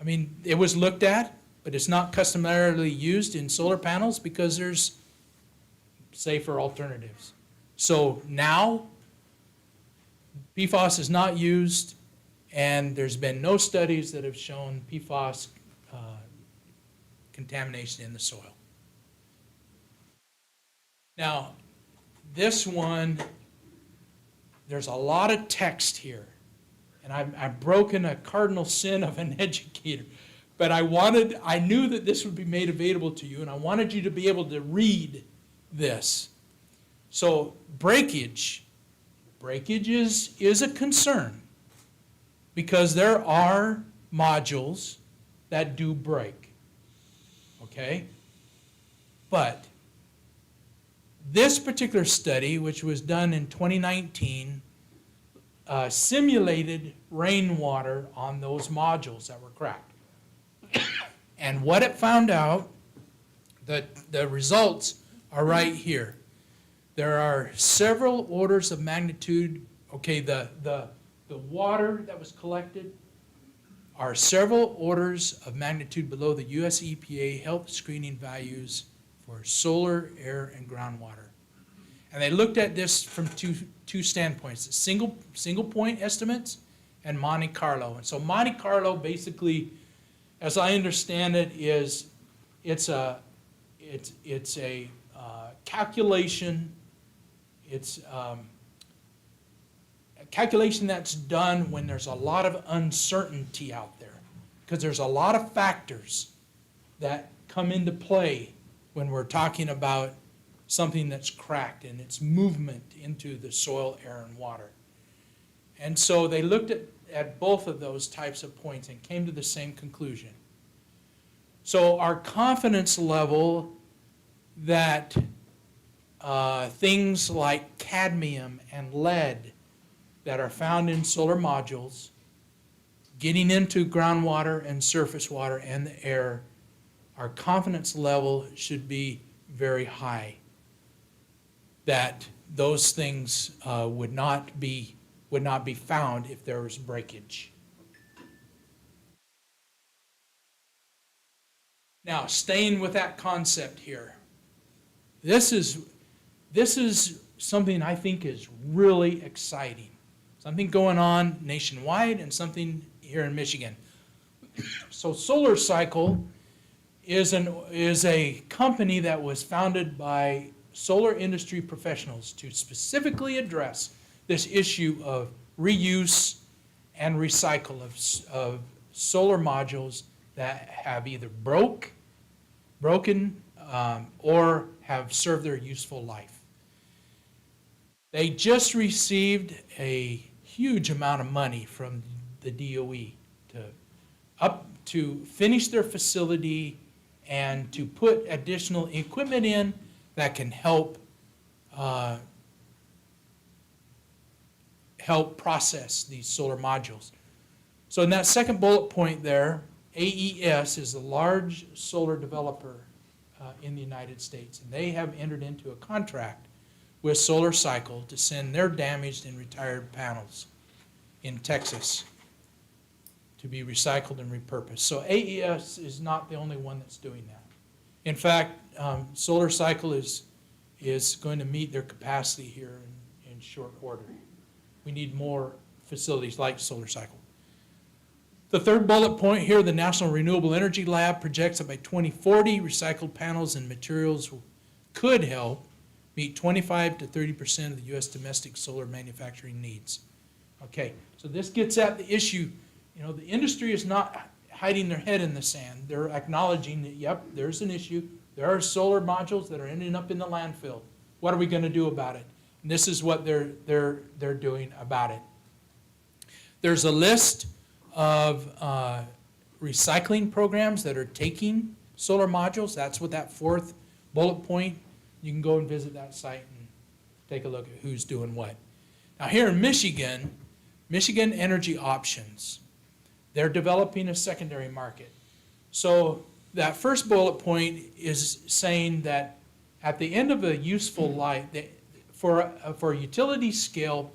I mean, it was looked at, but it's not customarily used in solar panels because there's safer alternatives. So now, PFAS is not used, and there's been no studies that have shown PFAS contamination in the soil. Now, this one, there's a lot of text here, and I've broken a cardinal sin of an educator, but I knew that this would be made available to you, and I wanted you to be able to read this. So breakage is a concern because there are modules that do break, okay? But this particular study, which was done in 2019, simulated rainwater on those modules that were cracked. And what it found out, the results are right here. There are several orders of magnitude. Okay, the water that was collected are several orders of magnitude below the US EPA health screening values for solar, air, and groundwater. And they looked at this from two standpoints, single point estimates and Monte Carlo. And so Monte Carlo basically, as I understand it, is it's a calculation. It's a calculation that's done when there's a lot of uncertainty out there, because there's a lot of factors that come into play when we're talking about something that's cracked and its movement into the soil, air, and water. And so they looked at both of those types of points and came to the same conclusion. So our confidence level that things like cadmium and lead that are found in solar modules getting into groundwater and surface water and the air, our confidence level should be very high that those things would not be found if there was breakage. Now, staying with that concept here, this is something I think is really exciting. Something going on nationwide and something here in Michigan. So Solar Cycle is a company that was founded by solar industry professionals to specifically address this issue of reuse and recycle of solar modules that have either broken or have served their useful life. They just received a huge amount of money from the DOE to finish their facility and to put additional equipment in that can help process these solar modules. So in that second bullet point there, AES is a large solar developer in the United States, and they have entered into a contract with Solar Cycle to send their damaged and retired panels in Texas to be recycled and repurposed. So AES is not the only one that's doing that. In fact, Solar Cycle is going to meet their capacity here in short order. We need more facilities like Solar Cycle. The third bullet point here, the National Renewable Energy Lab projects that by 2040, recycled panels and materials could help meet 25 to 30% of the U.S. domestic solar manufacturing needs. Okay, so this gets at the issue, the industry hiding their head in the sand. They're acknowledging that, yep, there's an issue. There are solar modules that are ending up in the landfill. What are we gonna do about it? And this is what they're doing about it. There's a list of recycling programs that are taking solar modules. That's what that fourth bullet point. You can go and visit that site and take a look at who's doing what. Now here in Michigan, Michigan Energy Options, they're developing a secondary market. So that first bullet point is saying that at the end of a useful life, for a utility scale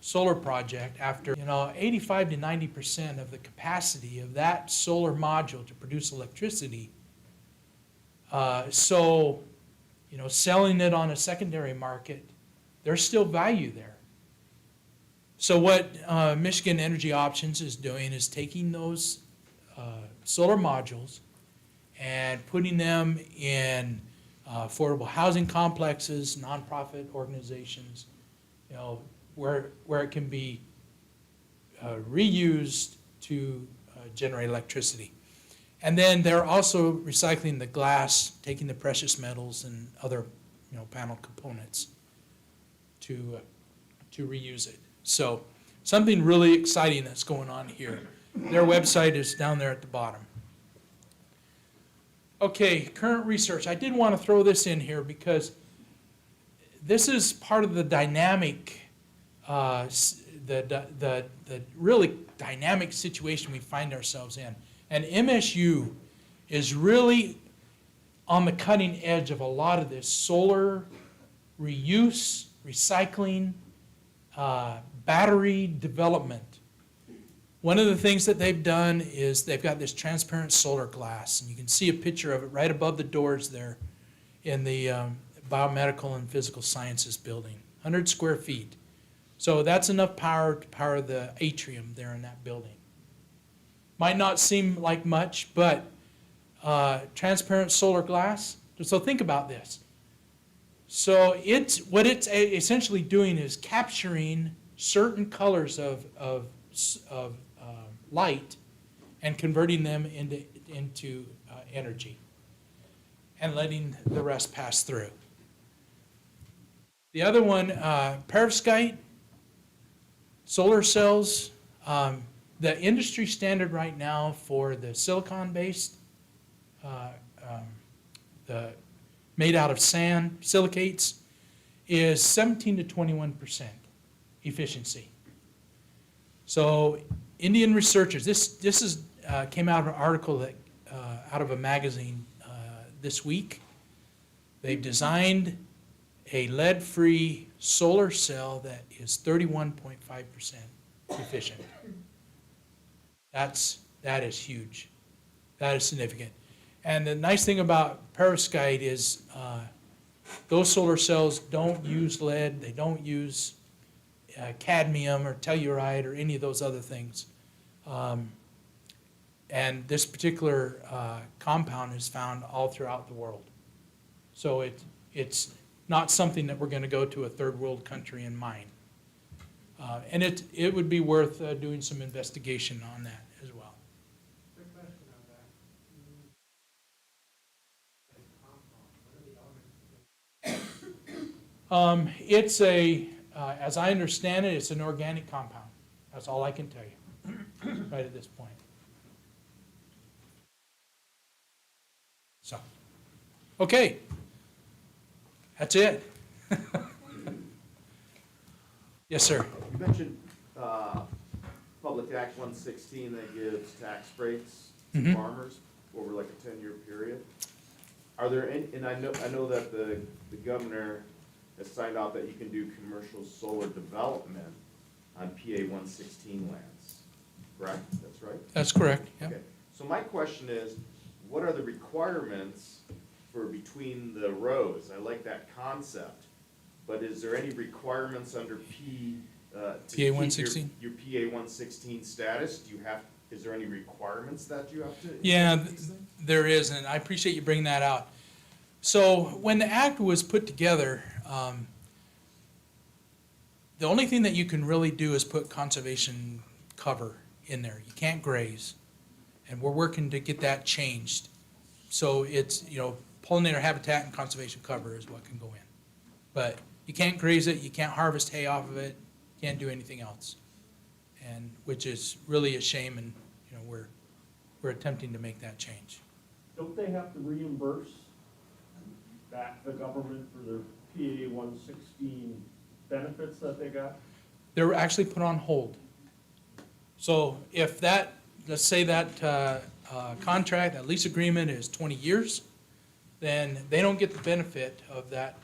solar project, after 85 to 90% of the capacity of that solar module to produce electricity, selling it on a secondary market, there's still value there. So what Michigan Energy Options is doing is taking those solar modules and putting them in affordable housing complexes, nonprofit organizations, where it can be reused to generate electricity. And then they're also recycling the glass, taking the precious metals and other panel components to reuse it. So something really exciting that's going on here. Their website is down there at the bottom. Okay, current research. I did want to throw this in here because this is part of the dynamic, the really dynamic situation we find ourselves in. And MSU is really on the cutting edge of a lot of this solar reuse, recycling, battery development. One of the things that they've done is they've got this transparent solar glass, and you can see a picture of it right above the doors there in the Biomedical and Physical Sciences building, 100 square feet. So that's enough power to power the atrium there in that building. Might not seem like much, but transparent solar glass. So think about this. So what it's essentially doing is capturing certain colors of light and converting them into energy and letting the rest pass through. The other one, perovskite, solar cells. The industry standard right now for the silicon-based, made out of sand, silicates, is 17 to 21% efficiency. So Indian researchers, this came out of an article that out of a magazine this week. They've designed a lead-free solar cell that is 31.5% efficient. That is huge. That is significant. And the nice thing about perovskite is those solar cells don't use lead, they don't use cadmium or telluride or any of those other things. And this particular compound is found all throughout the world. So it's not something that we're going to go to a third world country and mine. And it would be worth doing some investigation on that as well. Quick question on that. It's as I understand it, it's an organic compound. That's all I can tell you right at this point. So, okay, that's it. Yes, sir. You mentioned Public Act 116 that gives tax breaks to farmers over like a 10-year period. Are there any, and I know that the governor has signed out that you can do commercial solar development on PA 116 lands, correct? That's right? That's correct, yeah. Okay, so my question is, what are the requirements for between the rows? I like that concept, but is there any requirements under to keep PA 116? your PA 116 status? Is there any requirements that you have to? Yeah, there is, and I appreciate you bringing that out. So when the act was put together, the only thing that you can really do is put conservation cover in there. You can't graze. And we're working to get that changed. So it's, pollinator habitat and conservation cover is what can go in. But you can't graze it, you can't harvest hay off of it, can't do anything else. And, which is really a shame, and, we're attempting to make that change. Don't they have to reimburse back the government for their PA 116 benefits that they got? They're actually put on hold. So if that, let's say that contract, that lease agreement is 20 years, then they don't get the benefit of that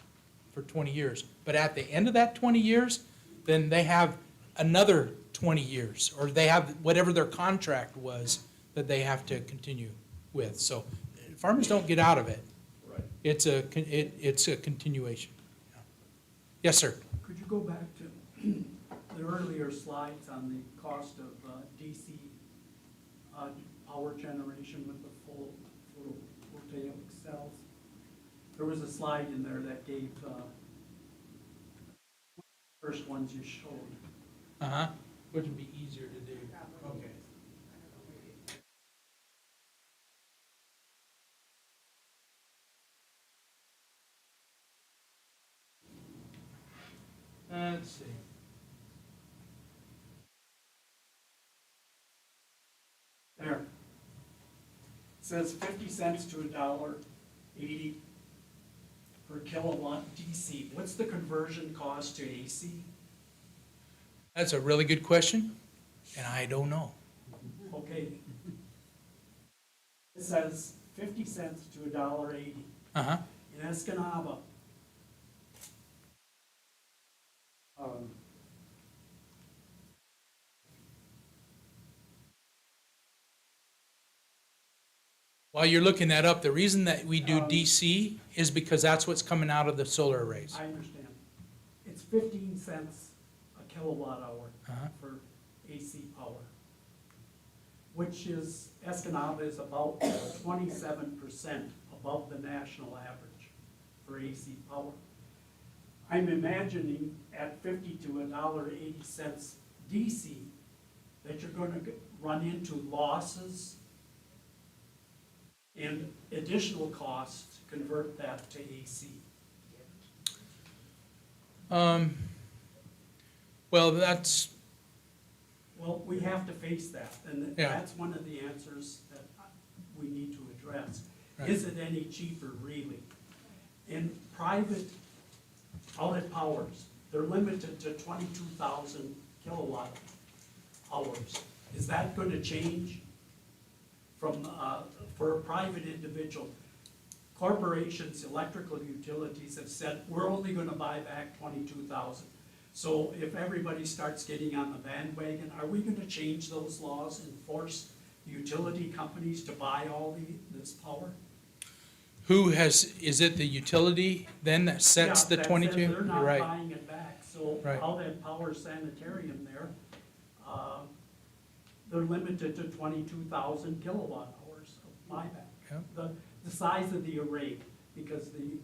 for 20 years. But at the end of that 20 years, then they have another 20 years, or they have whatever their contract was that they have to continue with. So farmers don't get out of it. Right. It's a continuation. Yes, sir. Could you go back to the earlier slides on the cost of DC power generation with the full photovoltaic cells? There was a slide in there that gave first ones you showed. Uh-huh. Which would be easier to do. Okay. Let's see. There. It says 50 cents to $1.80 per kilowatt DC. What's the conversion cost to AC? That's a really good question, and I don't know. Okay. It says 50 cents to $1.80. Uh-huh. In Escanaba, While you're looking that up, the reason that we do DC is because that's what's coming out of the solar arrays. I understand. It's 15 cents a kilowatt hour Uh-huh. for AC power, which is, Escanaba is about 27% above the national average for AC power. I'm imagining at 50 to $1.80 DC that you're going to run into losses and additional costs to convert that to AC. Well, that's, Well, we have to face that, and Yeah. that's one of the answers that we need to address. Right. Is it any cheaper, really? In private outlet powers, they're limited to 22,000 kilowatt hours. Is that going to change from, for a private individual? Corporations, electrical utilities have said, we're only going to buy back 22,000. So if everybody starts getting on the bandwagon, are we going to change those laws and force utility companies to buy all this power? is it the utility then that sets Yeah, the that says 22? They're You're not right. buying it back, so Right. Outlet Power Sanitarium there, they're limited to 22,000 kilowatt hours of buyback. Yeah. The size of the array, because the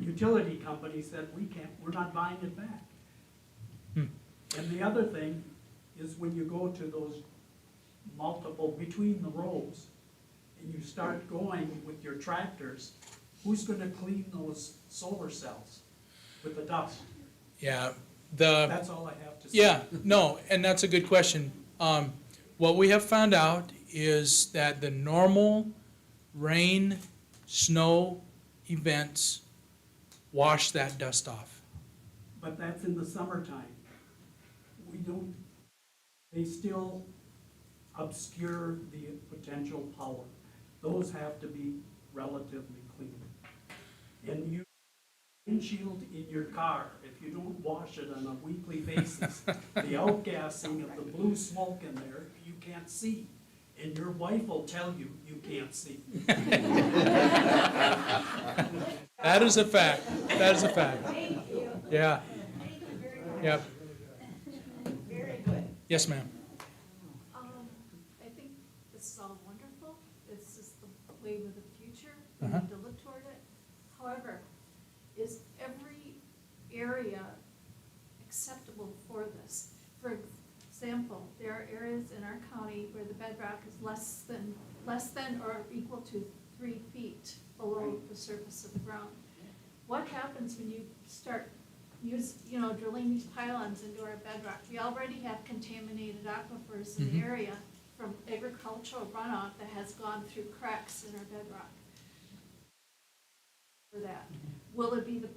utility company said, we're not buying it back. And the other thing is when you go to those multiple, between the rows, and you start going with your tractors, who's gonna clean those solar cells with the dust? Yeah, That's all I have to say. yeah, no, and that's a good question. What we have found out is that the normal rain, snow events wash that dust off. But that's in the summertime. They still obscure the potential power. Those have to be relatively clean. And you, windshield in your car, if you don't wash it on a weekly basis, the outgassing of the blue smoke in there, you can't see. And your wife will tell you, you can't see. That is a fact, that is a fact. Yeah. Yep. Very good. Yes, ma'am. I think this is all wonderful. This is the wave of the future. We Uh-huh. need to look toward it. However, is every area acceptable for this? For example, example, there are areas in our county where the bedrock is less than or equal to 3 feet below the surface of the ground. What happens when you start drilling these pylons into our bedrock? We already have contaminated aquifers in the area from agricultural runoff that has gone through cracks in our bedrock. For that, will it be the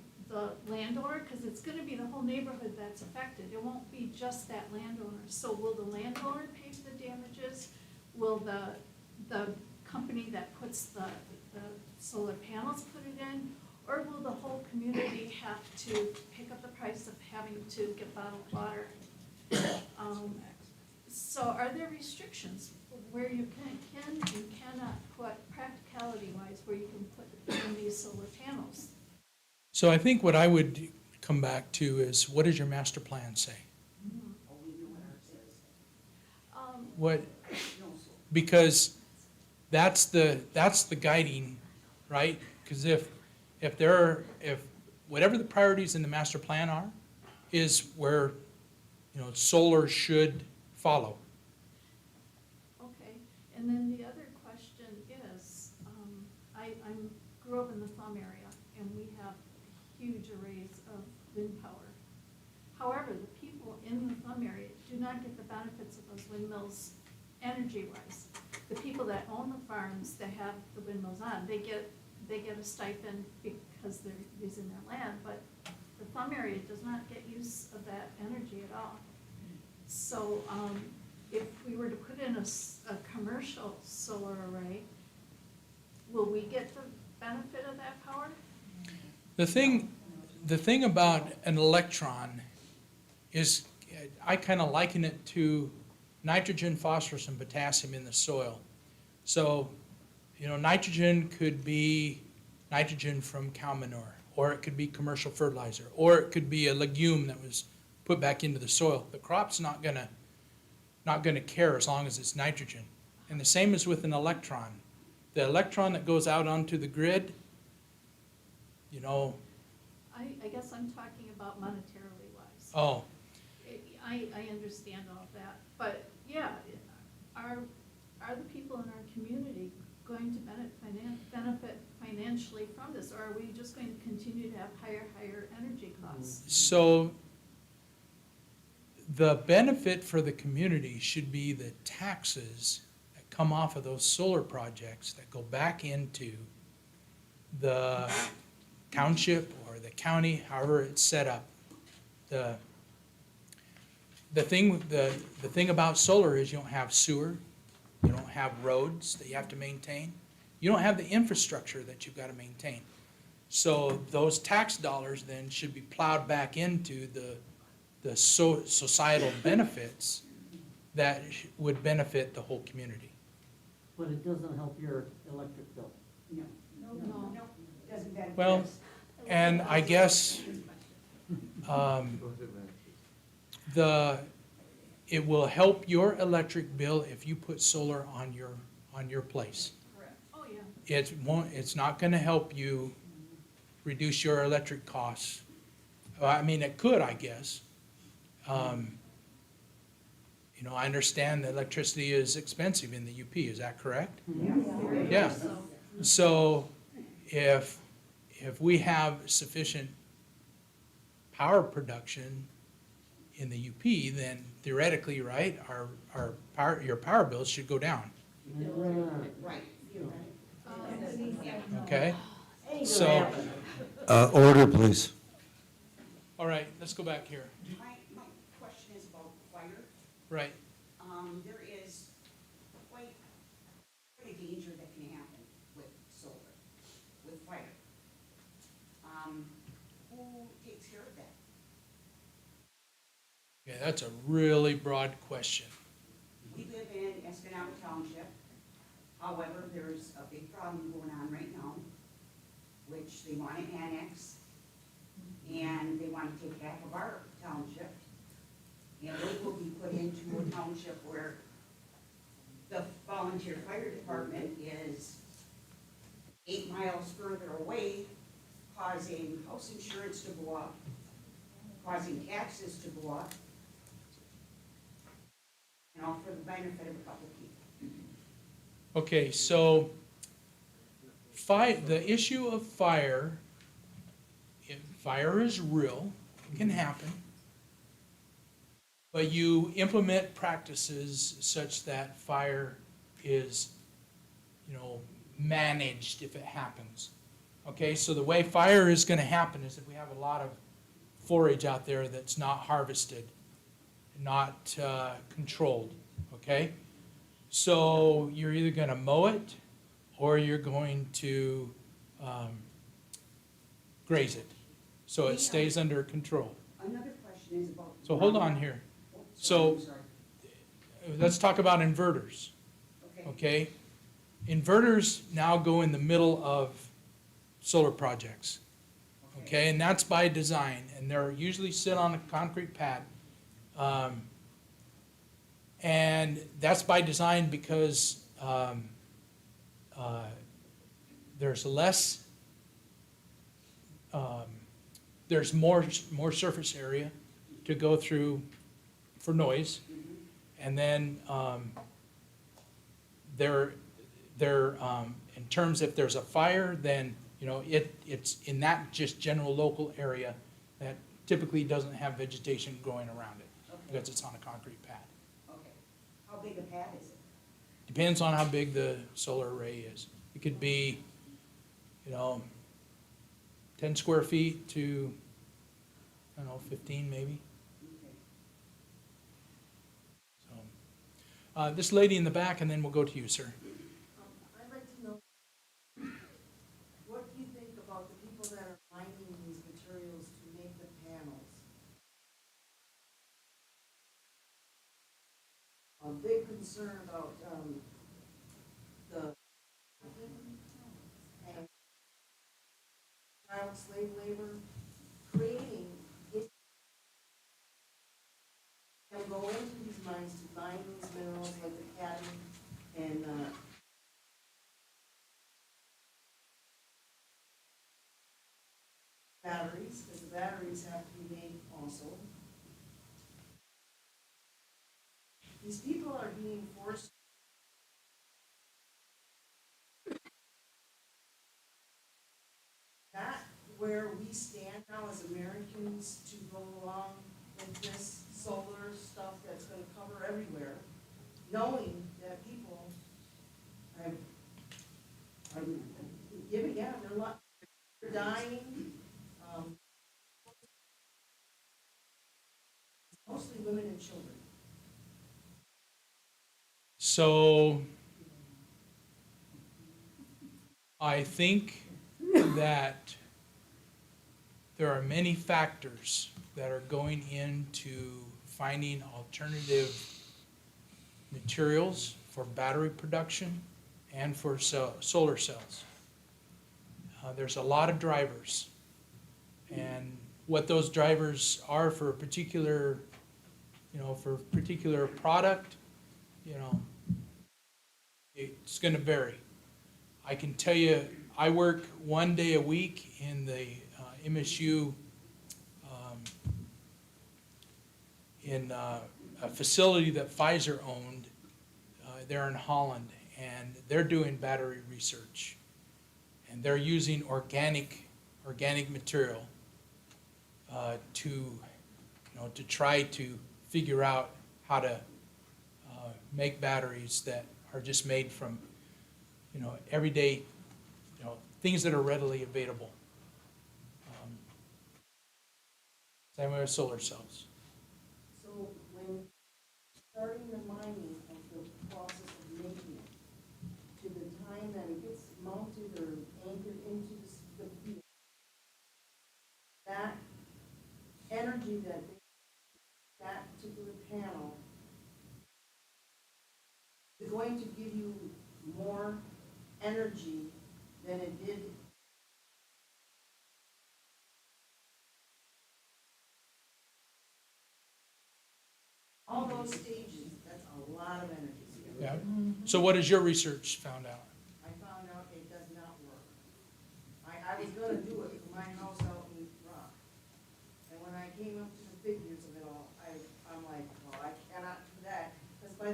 landowner? Because it's gonna be the whole neighborhood that's affected. It won't be just that landowner. So will the landowner pay for the damages? Will the company that puts the solar panels put it in? Or will the whole community have to pick up the price of having to get bottled water? So are there restrictions where you can and cannot put, practicality-wise, where you can put in these solar panels? So I think what I would come back to is, what does your master plan say? What, because that's the guiding, right? Because if whatever the priorities in the master plan are, is where, solar should follow. Okay, and then the other question is, I grew up in the Thumb area, and we have huge arrays of wind power. However, the people in the Thumb area do not get the benefits of those windmills energy-wise. The people that own the farms that have the windmills on, they get a stipend because they're using their land, but the Thumb area does not get use of that energy at all. So, if we were to put in a commercial solar array, will we get the benefit of that power? The thing about an electron is, I kind of liken it to nitrogen, phosphorus, and potassium in the soil. So, nitrogen could be nitrogen from cow manure, or it could be commercial fertilizer, or it could be a legume that was put back into the soil. The crop's not gonna care as long as it's nitrogen. And the same is with an electron. The electron that goes out onto the grid, I guess I'm talking about monetarily wise. oh, I understand all of that, but yeah, are the people in our community going to benefit financially from this, or are we just going to continue to have higher energy costs? so the benefit for the community should be the taxes that come off of those solar projects that go back into the township or the county, however it's set up. The thing about solar is you don't have sewer, you don't have roads that you have to maintain, you don't have the infrastructure that you've got to maintain. So those tax dollars then should be plowed back into the societal benefits that would benefit the whole community. But it doesn't help your electric bill. No, doesn't benefit Well, us. and I guess, it will help your electric bill if you put solar on your place. Correct. Oh, yeah. It's not gonna help you reduce your electric costs. Well, I mean, it could, I guess. I understand that electricity is expensive in the UP, is that correct? Yeah. So if we have sufficient power production in the UP, then theoretically, right, your power bills should go down, Right. okay? So, Order, please. all right, let's go back here. My question is about fire. Right. There is quite a danger that can happen with solar, with fire. Who takes care of that? Yeah, that's a really broad question. We live in Escanaba Township. However, there's a big problem going on right now, which they want to annex, and they want to take half of our township, and it will be put into a township where the volunteer fire department is 8 miles further away, causing house insurance to go up, causing taxes to go up. for the benefit of a couple people. Okay, so the issue of fire, fire is real, it can happen. But you implement practices such that fire is, managed if it happens. Okay, so the way fire is gonna happen is if we have a lot of forage out there that's not harvested, not controlled, okay? So you're either gonna mow it or you're going to graze it, so it stays under control. Another question is about. So hold on here. Oh, So- I'm sorry. Let's talk about inverters, Okay, okay? Inverters now go in the middle of solar projects, okay? And that's by design, and they're usually sit on a concrete pad. And that's by design because there's less, there's more surface area to go through for noise. And then in terms if there's a fire, then, it's in that just general local area that typically doesn't have vegetation growing around it because it's on a concrete pad. okay. How big a pad is it? Depends on how big the solar array is. It could be, 10 square feet to, 15 maybe. Okay. So, this lady in the back, and then we'll go to you, sir. I'd like to know, what do you think about the people that are mining these materials to make the panels? A big concern about, the and child slave labor, creating it. They'll go into these mines to mine these minerals like the cadmium and, batteries, because the batteries have to be made also. These people are being forced. That where we stand now as Americans to go along with this solar stuff that's gonna cover everywhere, knowing that people are giving, they're dying, mostly women and children. So I think that there are many factors that are going into finding alternative materials for battery production and for solar cells. There's a lot of drivers, and what those drivers are for a particular, for a particular product, it's gonna vary. I can tell you, I work 1 day a week in the MSU, in a facility that Pfizer owned, there in Holland, and they're doing battery research. And they're using organic material to try to figure out how to make batteries that are just made from, everyday, things that are readily available. Same way with solar cells. So when starting the mining of the process of making it, to the time that it gets mounted or anchored into the field, that energy that particular panel is going to give you more energy than it did. All those stages, that's a lot of energy. Yeah. So what has your research found out? I found out it does not work. I was gonna do it for my house out in Rock. And when I came up to the figures of it all, I'm like, well, I cannot do that. Because by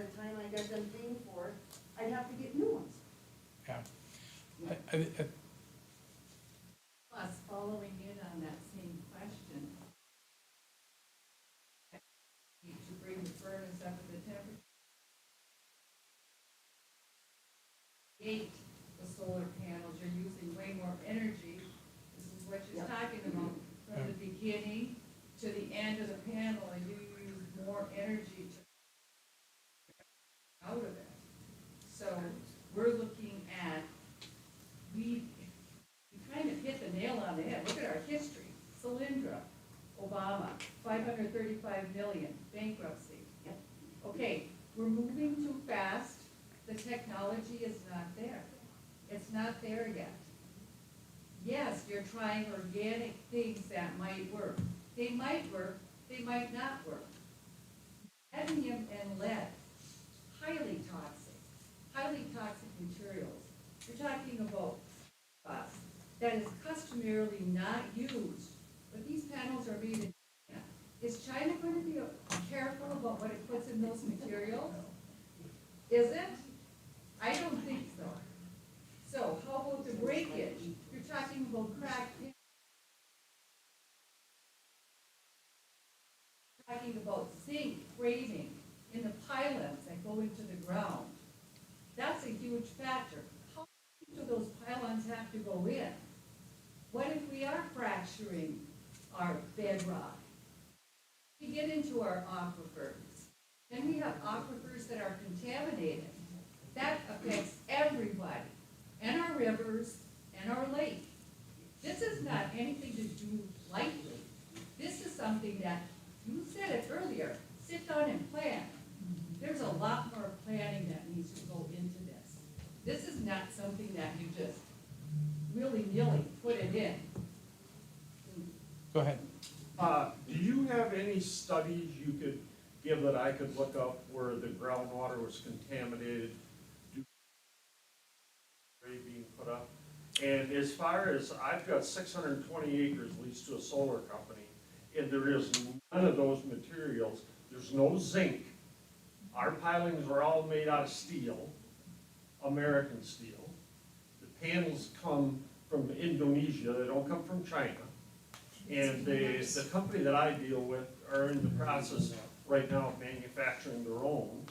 Plus, following in on that same question, to bring the furnace up to the temperature, create the solar panels, you're using way more energy. This is what you're talking about, from the beginning to the end of the panel, and you use more energy to out of it. So we're looking at, you kind of hit the nail on the head. Look at our history. Solyndra, Obama, 535 million, bankruptcy. Okay, we're moving too fast. The technology is not there. It's not there yet. Yes, you're trying organic things that might work. They might work, they might not work. Cadmium and lead, highly toxic materials. You're talking about that is customarily not used, but these panels are made in China. Is China going to be careful about what it puts in those materials? Is it? I don't think so. So how about the breakage? You're talking about cracked. Talking about zinc craving in the pylons that go into the ground. That's a huge factor. How deep do those pylons have to go in? What if we are fracturing our bedrock? We get into our aquifers, and we have aquifers that are contaminated. That affects everybody, and our rivers, and our lake. This is not anything to do lightly. This is something that, you said it earlier, sit down and plan. There's a lot more planning that needs to go into this. This is not something that you just willy-nilly put it in. Go ahead. Do you have any studies you could give that I could look up where the groundwater was contaminated, being put up? And as far as, I've got 620 acres leased to a solar company, and there is none of those materials. There's no zinc. Our pilings are all made out of steel, American steel. The panels come from Indonesia, they don't come from China. And the company that I deal with are in the process right now of manufacturing their own.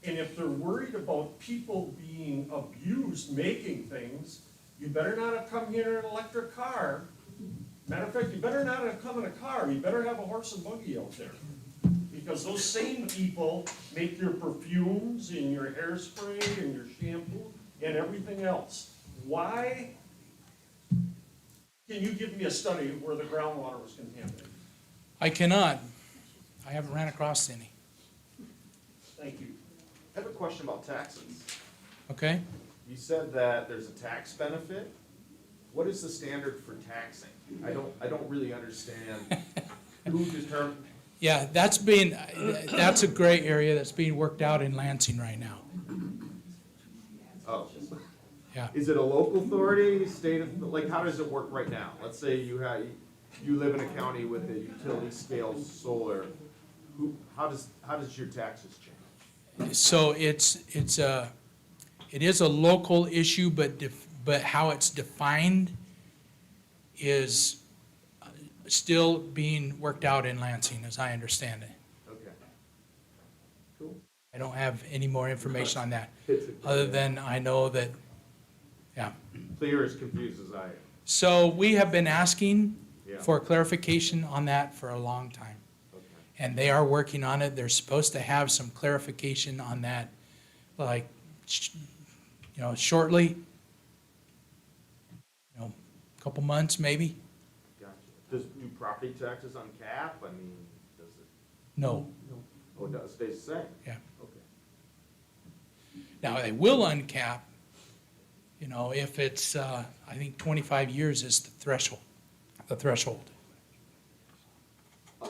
And if they're worried about people being abused making things, you better not have come here in an electric car. Matter of fact, you better not have come in a car, you better have a horse and buggy out there. Because those same people make your perfumes and your hairspray and your shampoo and everything else. Why? Can you give me a study where the groundwater was contaminated? I cannot. I haven't ran across any. Thank you. I have a question about taxes. Okay? You said that there's a tax benefit. What is the standard for taxing? I don't really understand who determines. Yeah, that's a gray area that's being worked out in Lansing right now. Oh. Yeah. Is it a local authority, like how does it work right now? Let's say you live in a county with a utility scale solar. How does your taxes change? So it is a local issue, but how it's defined is still being worked out in Lansing, as I understand it. Okay. Cool. I don't have any more information on that, other than I know that, yeah. So you're as confused as I am. So we have been asking Yeah. for clarification on that for a long time. Okay. And they are working on it. They're supposed to have some clarification on that, like, shortly. A couple months, maybe? Gotcha. Do property taxes uncap? I mean, does it? No. Oh, it does, stays the same? Yeah. Okay. Now, they will uncap, if it's, I think 25 years is the threshold.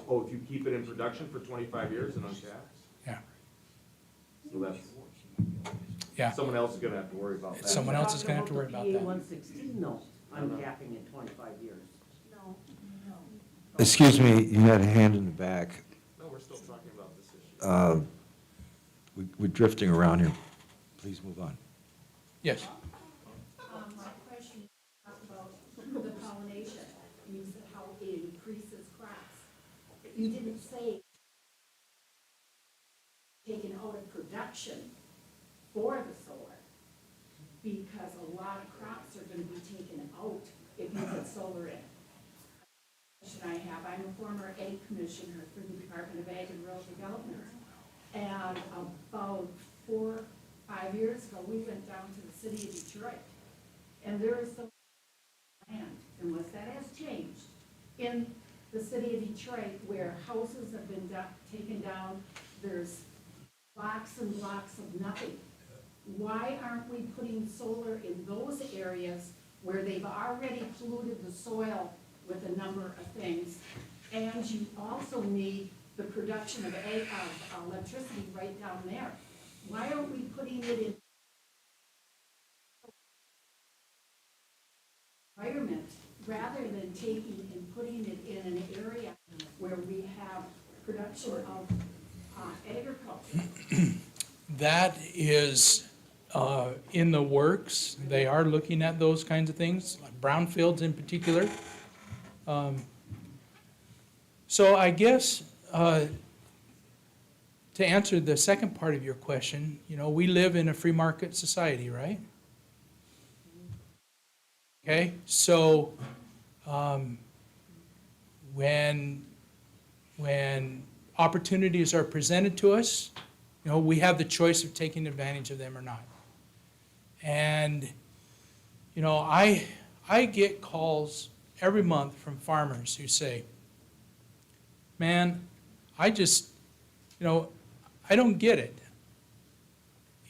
Oh, if you keep it in production for 25 years and uncaps? Yeah. So that's, Yeah. someone else is gonna have to worry about that. Someone else is gonna have to worry about PA that. 116 though, uncapping in 25 years. No, no. Excuse me, you had a hand in the back. No, we're still talking about this issue. We're drifting around here. Please move on. Yes. My question you didn't say taken out of production for the solar, because a lot of crops are gonna be taken out if you put solar in. Question I have, I'm a former ag commissioner for the Department of Ag and Rural Development. And about 4, 5 years ago, we went down to the city of Detroit. And there is some land, unless that has changed, in the city of Detroit where houses have been taken down, there's blocks and blocks of nothing. Why aren't we putting solar in those areas where they've already polluted the soil with a number of things? And you also need the production of electricity right down there. Why aren't we putting it in environment rather than taking and putting it in an area where we have production of agriculture? That is in the works. They are looking at those kinds of things, like brownfields in particular. So I guess to answer the second part of your question, you know, we live in a free market society, right? Okay, so when opportunities are presented to us, you know, we have the choice of taking advantage of them or not. And, you know, I get calls every month from farmers who say, man, I just, you know, I don't get it.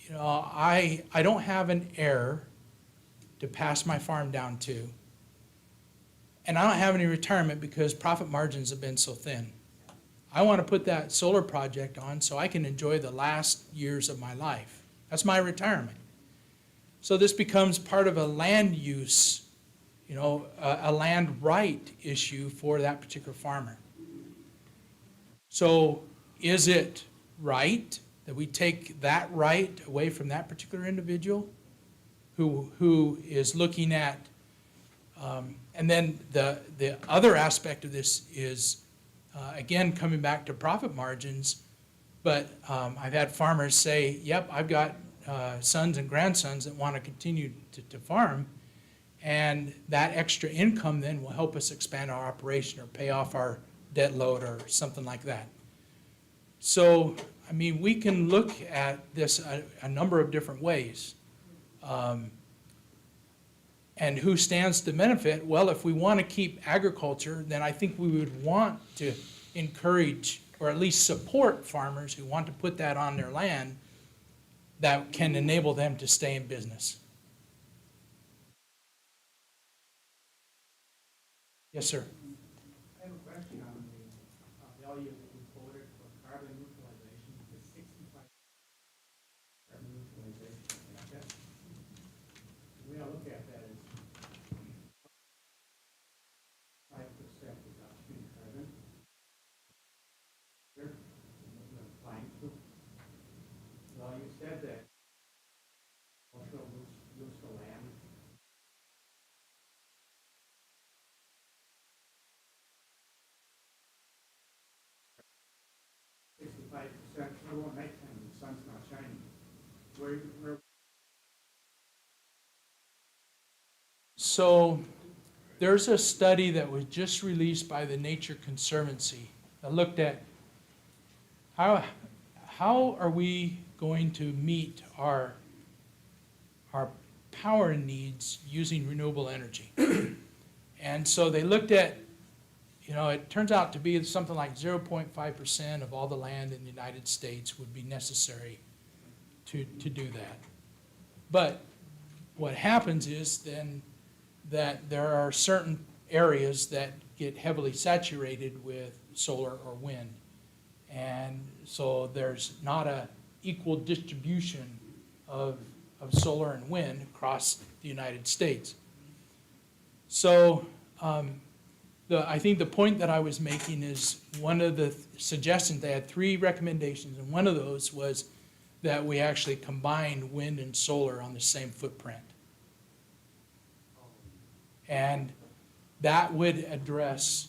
You know, I don't have an heir to pass my farm down to. And I don't have any retirement because profit margins have been so thin. I want to put that solar project on so I can enjoy the last years of my life. That's my retirement. So this becomes part of a land use, you know, a land right issue for that particular farmer. So is it right that we take that right away from that particular individual who is looking at, and then the other aspect of this is, again, coming back to profit margins, but I've had farmers say, yep, I've got sons and grandsons that want to continue to farm, and that extra income then will help us expand our operation or pay off our debt load or something like that. So, I mean, we can look at this a number of different ways. And who stands to benefit? Well, if we want to keep agriculture, then I think we would want to encourage or at least support farmers who want to put that on their land that can enable them to stay in business. Yes, sir. I have a question on the value that you quoted for carbon neutralization, the 65 carbon neutralization. The way I look at that is 5% reduction in carbon. Here, what you're applying to. Well, you said that also lose the land. It won't make time when the sun's not shining. Where So there's a study that was just released by the Nature Conservancy that looked at how are we going to meet our power needs using renewable energy. And so they looked at, you know, it turns out to be something like 0.5% of all the land in the United States would be necessary to do that. But what happens is then that there are certain areas that get heavily saturated with solar or wind. And so there's not an equal distribution of solar and wind across the United States. So I think the point that I was making is one of the suggestions, they had 3 recommendations, and one of those was that we actually combine wind and solar on the same footprint. And that would address,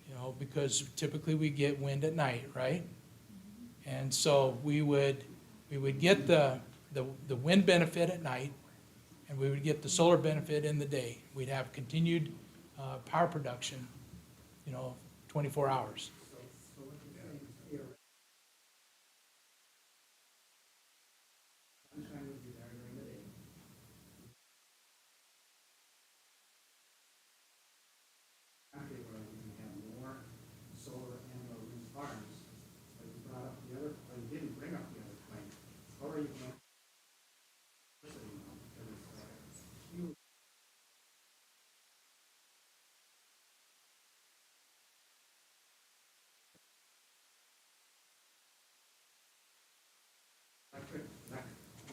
you know, because typically we get wind at night, right? And so we would get the wind benefit at night, and we would get the solar benefit in the day. We'd have continued power production, you know, 24 hours. So what you're saying is theoretically, sunshine would be there during the day. Country where we can have more solar and or wind farms, but you brought up the other, or you didn't bring up the other point. How are you going to? Because it's huge.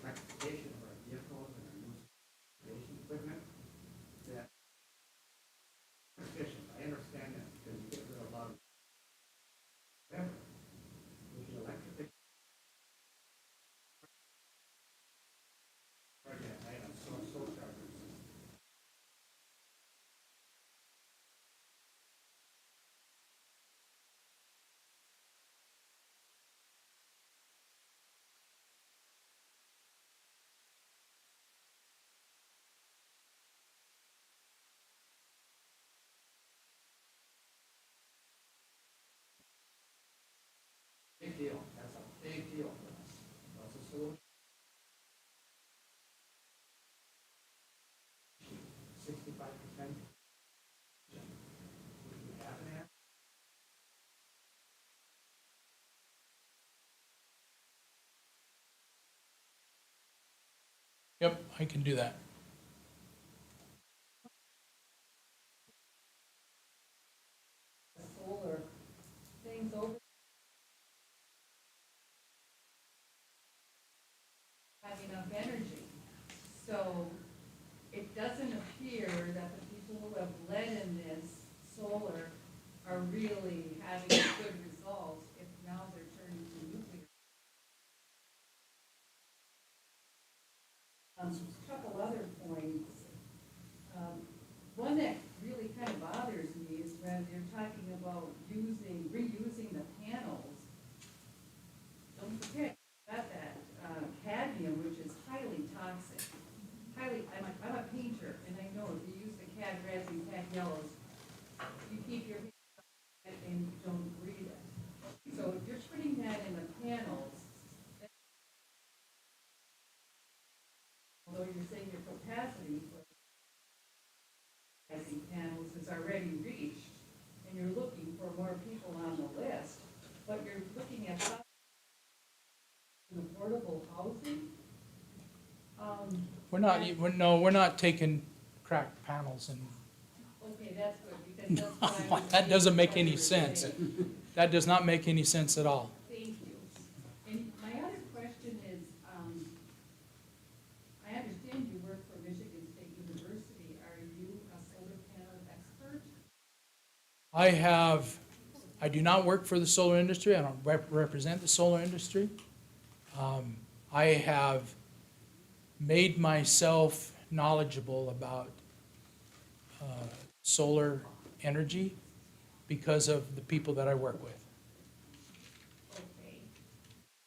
Electrification of our vehicles and our new station equipment, that efficient, I understand that, because you get rid of a lot of. However, with the electrification. I am so chargers. Big deal, that's a big deal for us. That's a solution. 65%. Would you have an answer? Yep, I can do that. Solar things over. Have enough energy. So it doesn't appear that the people who have led in this solar are really having good results if now they're turning to nuclear. A couple other points. One that really kind of bothers me is when they're talking about reusing the panels. Don't forget about that cadmium, which is highly toxic. I'm a painter, and I know if you use the cad reds and cad yellows, you keep your hand and you don't breathe it. So if you're putting that in the panels, although you're saying your capacity for panels is already reached, and you're looking for more people on the list, but you're looking at affordable housing. We're not taking cracked panels and, Okay, that's good, because that's what I was. that doesn't make any sense. That does not make any sense at all. Thank you. And my other question is, I understand you work for Michigan State University. Are you a solar panel expert? I do not work for the solar industry. I don't represent the solar industry. I have made myself knowledgeable about solar energy because of the people that I work with. Okay.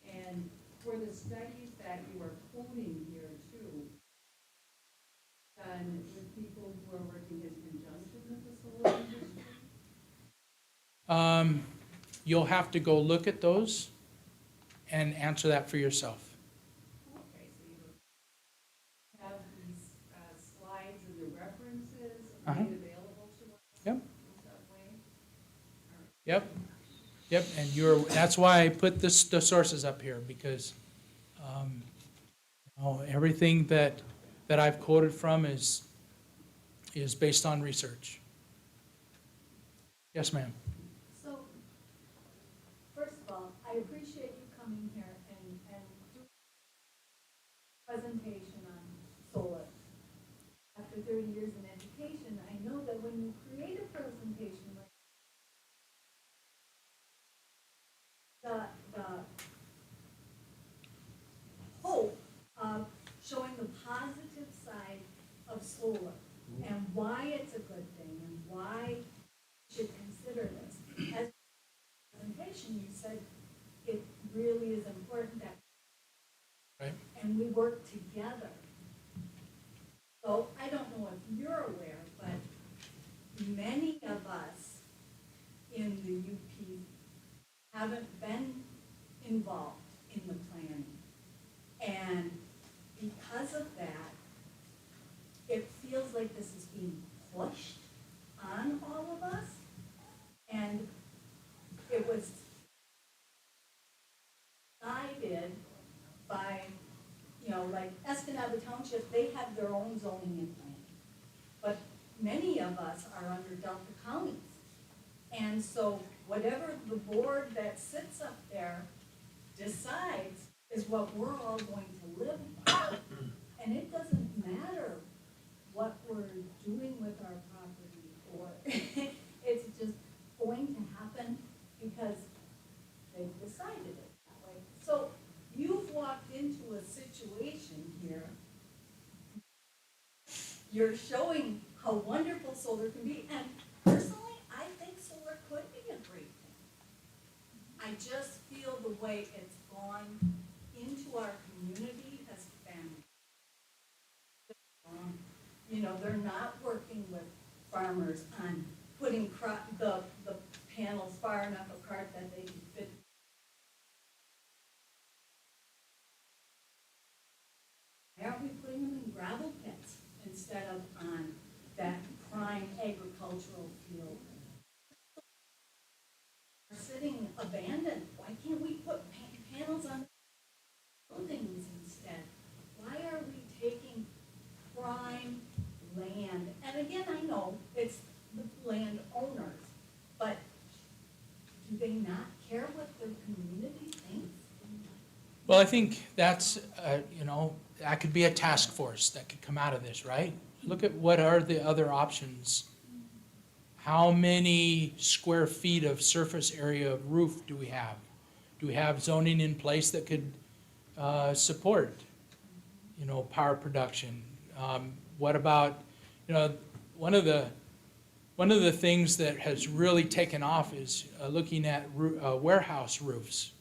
And for the studies that you are quoting here too, done with people who are working in conjunction with the solar industry? You'll have to go look at those and answer that for yourself. Okay, so you have these slides and the references made available to us? Yep. In some way? Yep, and that's why I put the sources up here, because everything that I've quoted from is based on research. Yes, ma'am. So, first of all, I appreciate you coming here and doing a presentation on solar. After 30 years in education, I know that when you create a presentation like the hope of showing the positive side of solar and why it's a good thing and why you should consider this. really is important that. Right. And we work together. So I don't know if you're aware, but many of us in the UP haven't been involved in the planning. And because of that, it feels like this is being pushed on all of us. And it was guided by, you know, like Escanaba Township, they have their own zoning and planning. But many of us are under Delta counties. And so whatever the board that sits up there decides is what we're all going to live by. And it doesn't matter what we're doing with our property, or it's just going to happen because they've decided it that way. So you've walked into a situation here. You're showing how wonderful solar can be, and personally, I think solar could be a great thing. I just feel the way it's gone into our community has been. You know, they're not working with farmers on putting the panels far enough apart that they can fit. Why aren't we putting them in gravel pits instead of on that prime agricultural field? They're sitting abandoned. Why can't we put panels on buildings instead? Why are we taking prime land? And again, I know it's the landowners, but do they not care what their community thinks? Well, I think that's, you know, that could be a task force that could come out of this, right? Look at what are the other options. How many square feet of surface area of roof do we have? Do we have zoning in place that could support, you know, power production? What about, you know, one of the things that has really taken off is looking at warehouse roofs.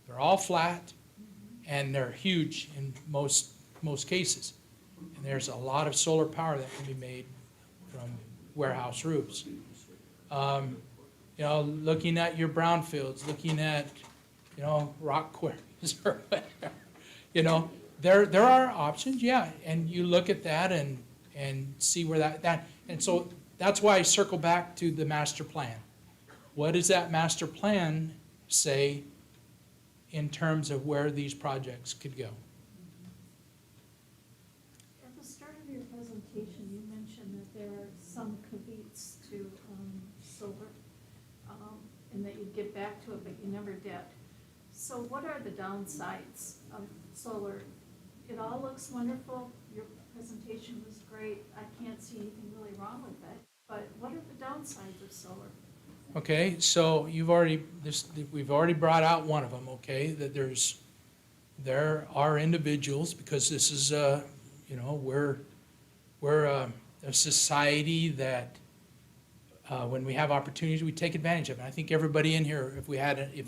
They're all flat and they're huge in most cases. And there's a lot of solar power that can be made from warehouse roofs. You know, looking at your brownfields, looking at, you know, rock quarries or whatever. You know, there are options, yeah, and you look at that and see where that and so that's why I circle back to the master plan. What does that master plan say in terms of where these projects could go? At the start of your presentation, you mentioned that there are some caveats to solar, and that you'd get back to it, but you never did. So what are the downsides of solar? It all looks wonderful. Your presentation was great. I can't see anything really wrong with it. But what are the downsides of solar? Okay, so we've already brought out one of them, okay, that there are individuals, because this is, you know, we're a society that when we have opportunities, we take advantage of it. I think everybody in here, if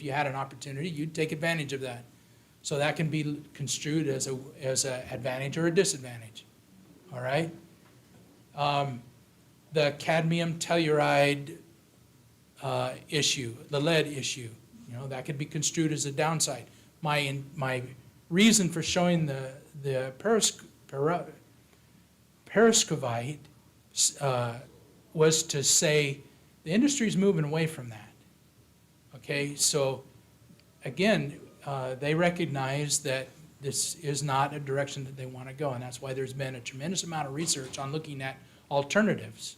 you had an opportunity, you'd take advantage of that. So that can be construed as a advantage or a disadvantage, all right? The cadmium telluride issue, the lead issue, you know, that could be construed as a downside. My reason for showing the perovskite was to say the industry's moving away from that. Okay, so again, they recognize that this is not a direction that they want to go, and that's why there's been a tremendous amount of research on looking at alternatives.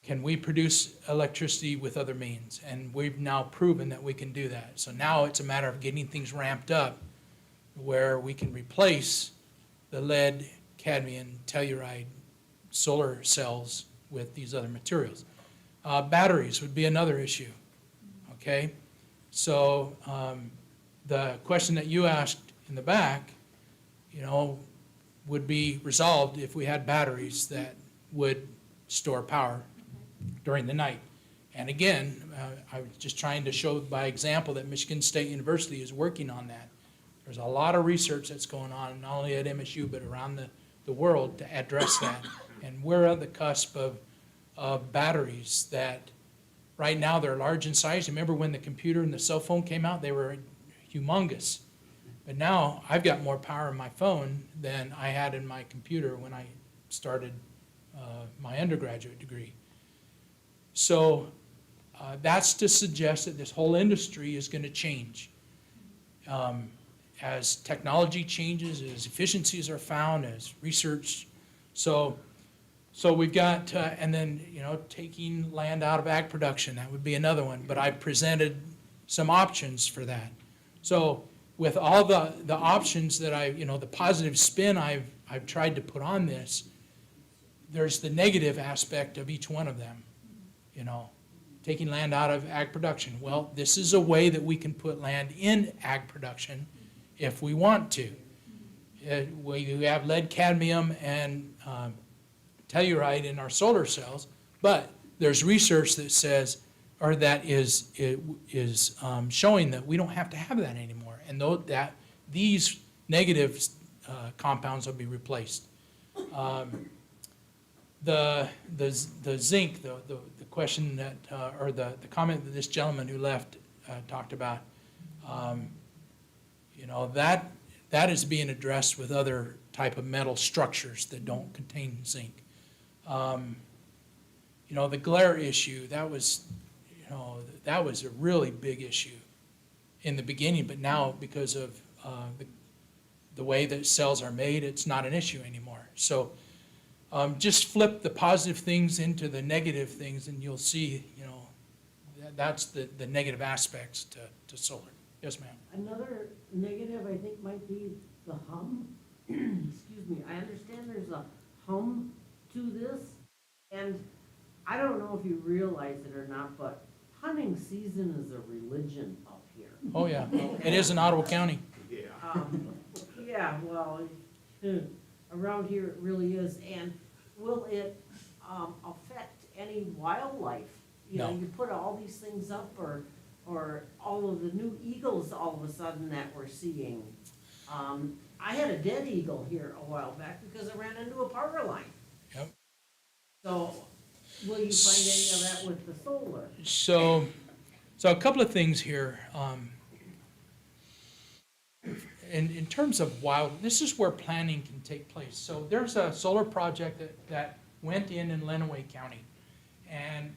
Can we produce electricity with other means? And we've now proven that we can do that. So now it's a matter of getting things ramped up where we can replace the lead, cadmium, telluride solar cells with these other materials. Batteries would be another issue, okay? So the question that you asked in the back, you know, would be resolved if we had batteries that would store power during the night. And again, I was just trying to show by example that Michigan State University is working on that. There's a lot of research that's going on, not only at MSU, but around the world to address that. And we're at the cusp of batteries that, right now, they're large in size. Remember when the computer and the cell phone came out? They were humongous. But now, I've got more power in my phone than I had in my computer when I started my undergraduate degree. So that's to suggest that this whole industry is going to change. As technology changes, as efficiencies are found, as research. So we've got, and then, taking land out of ag production, that would be another one. But I presented some options for that. So with all the options that the positive spin I've tried to put on this, there's the negative aspect of each one of them, taking land out of ag production. Well, this is a way that we can put land in ag production if we want to. We have lead, cadmium, and telluride in our solar cells, but there's research that says, or that is showing that we don't have to have that anymore, and that these negative compounds will be replaced. The zinc, the question that, or the comment that this gentleman who left talked about, that is being addressed with other type of metal structures that don't contain zinc. The glare issue, that was a really big issue in the beginning, but now because of the way that cells are made, it's not an issue anymore. So just flip the positive things into the negative things, and you'll see, that's the negative aspects to solar. Yes, ma'am. Another negative, I think, might be the hum. Excuse me, I understand there's a hum to this, and I don't know if you realize it or not, but hunting season is a religion up here. Oh, yeah, it is in Ottawa County. Yeah, well, around here it really is, and will it affect any wildlife? No. You put all these things up, or all of the new eagles all of a sudden that we're seeing. I had a dead eagle here a while back because I ran into a power line. Yep. So, will you find any of that with the solar? So a couple of things here. In terms of this is where planning can take place. So there's a solar project that went in Lenawee County, and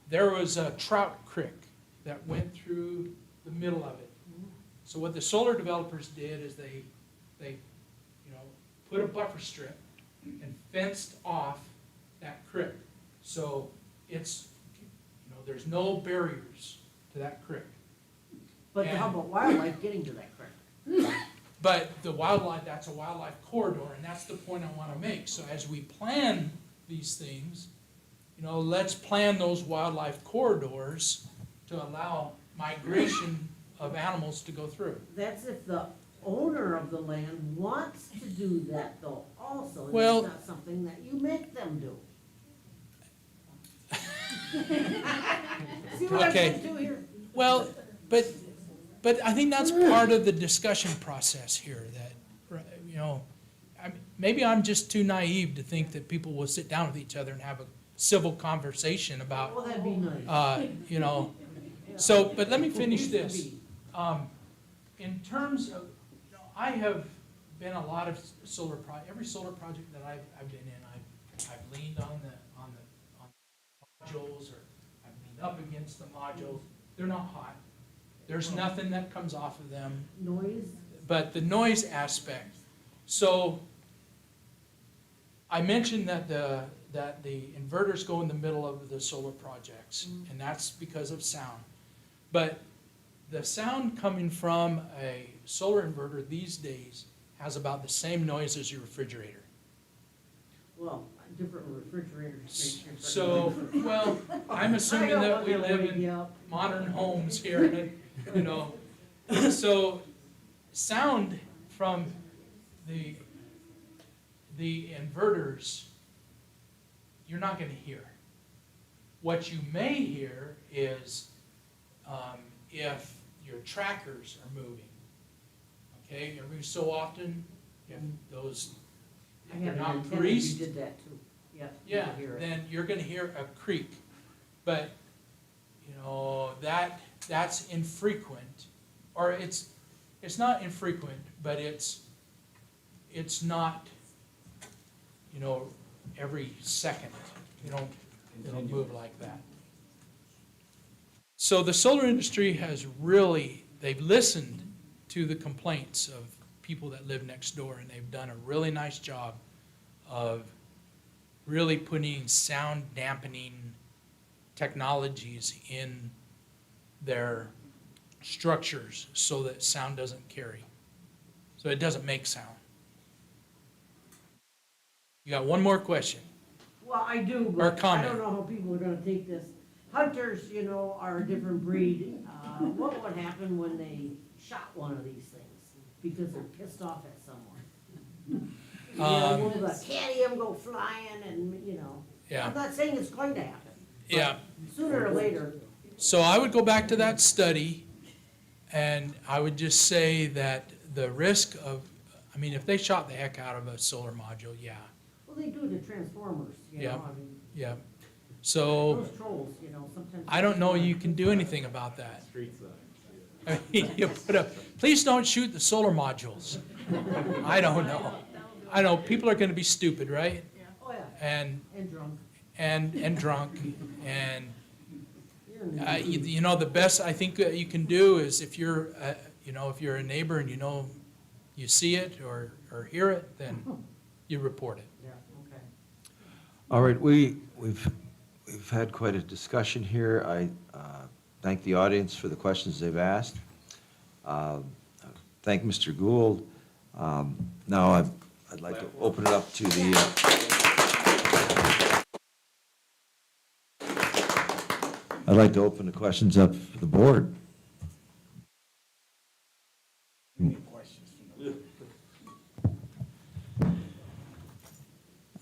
there was a trout creek that went through the middle of it. So what the solar developers did is they put a buffer strip and fenced off that creek. So it's, there's no barriers to that creek. But how about wildlife getting to that creek? But the wildlife, that's a wildlife corridor, and that's the point I want to make. So as we plan these things, let's plan those wildlife corridors to allow migration of animals to go through. That's if the owner of the land wants to do that though also. And Well- that's not something that you make them do. See what I'm Okay. getting to here? Well, but I think that's part of the discussion process here, that, maybe I'm just too naive to think that people will sit down with each other and have a civil conversation about, Well, that'd be nice. So, but let me finish this. In terms of, I have been a lot of every solar project that I've been in, I've leaned on the modules, or I've leaned up against the modules. They're not hot. There's nothing that comes off of them. Noise? But the noise aspect. So I mentioned that the inverters go in the middle of the solar projects, and that's because of sound. But the sound coming from a solar inverter these days has about the same noise as your refrigerator. Well, different refrigerators make different. So, well, I'm assuming that we live in modern homes here, so sound from the inverters, you're not gonna hear. What you may hear is if your trackers are moving. Okay, every so often, if those, I they're have an not antenna, you greased, did that too. Yep, you yeah, can hear it. then you're gonna hear a creak. But, you know, that's infrequent, or it's not infrequent, but it's not, you know, every second, it'll move like that. So the solar industry has really, they've listened to the complaints of people that live next door, and they've done a really nice job of really putting sound dampening technologies in their structures so that sound doesn't carry. So it doesn't make sound. You got one more question? Well, I do, Or but I comment. don't know how people are gonna take this. Hunters, you know, are a different breed. What would happen when they shot one of these things? Because they're pissed off at someone. You know, will the cadmium go flying and, you know? Yeah. I'm not saying it's going to happen. but Yeah. Sooner or later. So I would go back to that study, and I would just say that the risk of, I mean, if they shot the heck out of a solar module, yeah, Well, they do the transformers, you Yeah. know, I mean, yeah. So those trolls, you know, sometimes. I don't know you can do anything about that. I mean, you put up, please don't shoot the solar modules. I don't know. I know, people are gonna be stupid, right? Oh, yeah, And drunk. and drunk, and You're in the- you know, the best I think that you can do is if you're, you know, if you're a neighbor and you know, you see it or hear it, then you report it. Yeah, okay. All right, we've had quite a discussion here. I thank the audience for the questions they've asked. Thank Mr. Gould. Now I'd like to open it up to the, I'd like to open the questions up for the board.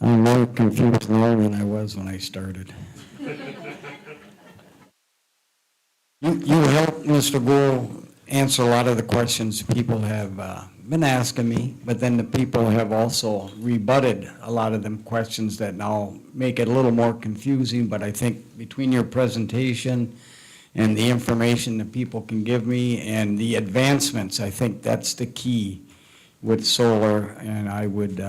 I'm more confused now than I was when I started. You helped Mr. Gould answer a lot of the questions people have been asking me, but then the people have also rebutted a lot of them questions that now make it a little more confusing, but I think between your presentation and the information that people can give me and the advancements, I think that's the key with solar, and I would,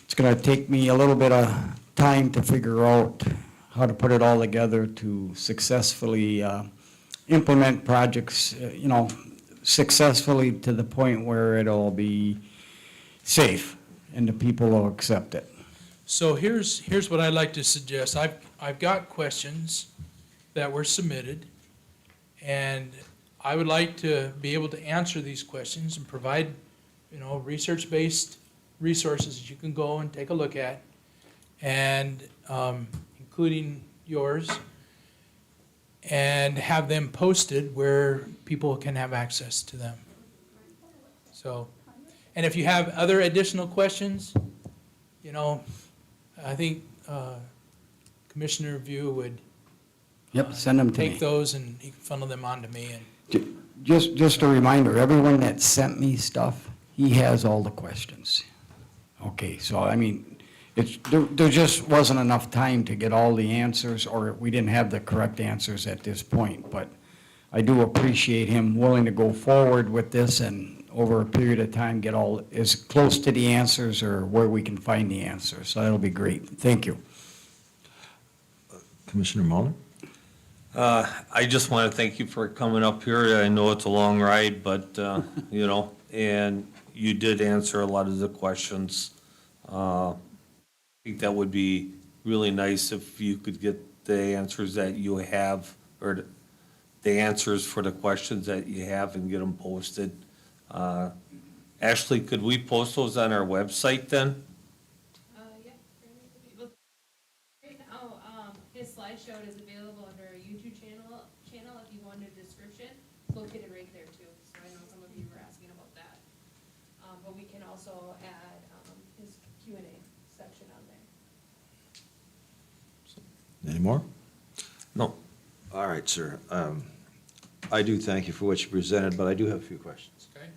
it's gonna take me a little bit of time to figure out how to put it all together to successfully implement projects, you know, successfully to the point where it'll be safe and the people will accept it. So here's what I'd like to suggest. I've got questions that were submitted, and I would like to be able to answer these questions and provide, you know, research-based resources that you can go and take a look at, and including yours, and have them posted where people can have access to them. So, and if you have other additional questions, you know, I think Commissioner View would Yep, send them to me. take those and he can funnel them on to me. And Just a reminder, everyone that sent me stuff, he has all the questions. Okay, so I mean, there just wasn't enough time to get all the answers, or we didn't have the correct answers at this point, but I do appreciate him willing to go forward with this and over a period of time get all as close to the answers or where we can find the answers. So that'll be great. Thank you. Commissioner Muller? I just want to thank you for coming up here. I know it's a long ride, but, you know, and you did answer a lot of the questions. I think that would be really nice if you could get the answers that you have, or the answers for the questions that you have and get them posted. Ashley, could we post those on our website then? Yeah. Right now, his slideshow is available under our YouTube channel. If you go under description, it's located right there too. So I know some of you were asking about that. But we can also add his Q&A section on there. Any more? No. All right, sir. I do thank you for what you presented, but I do have a few questions. Okay.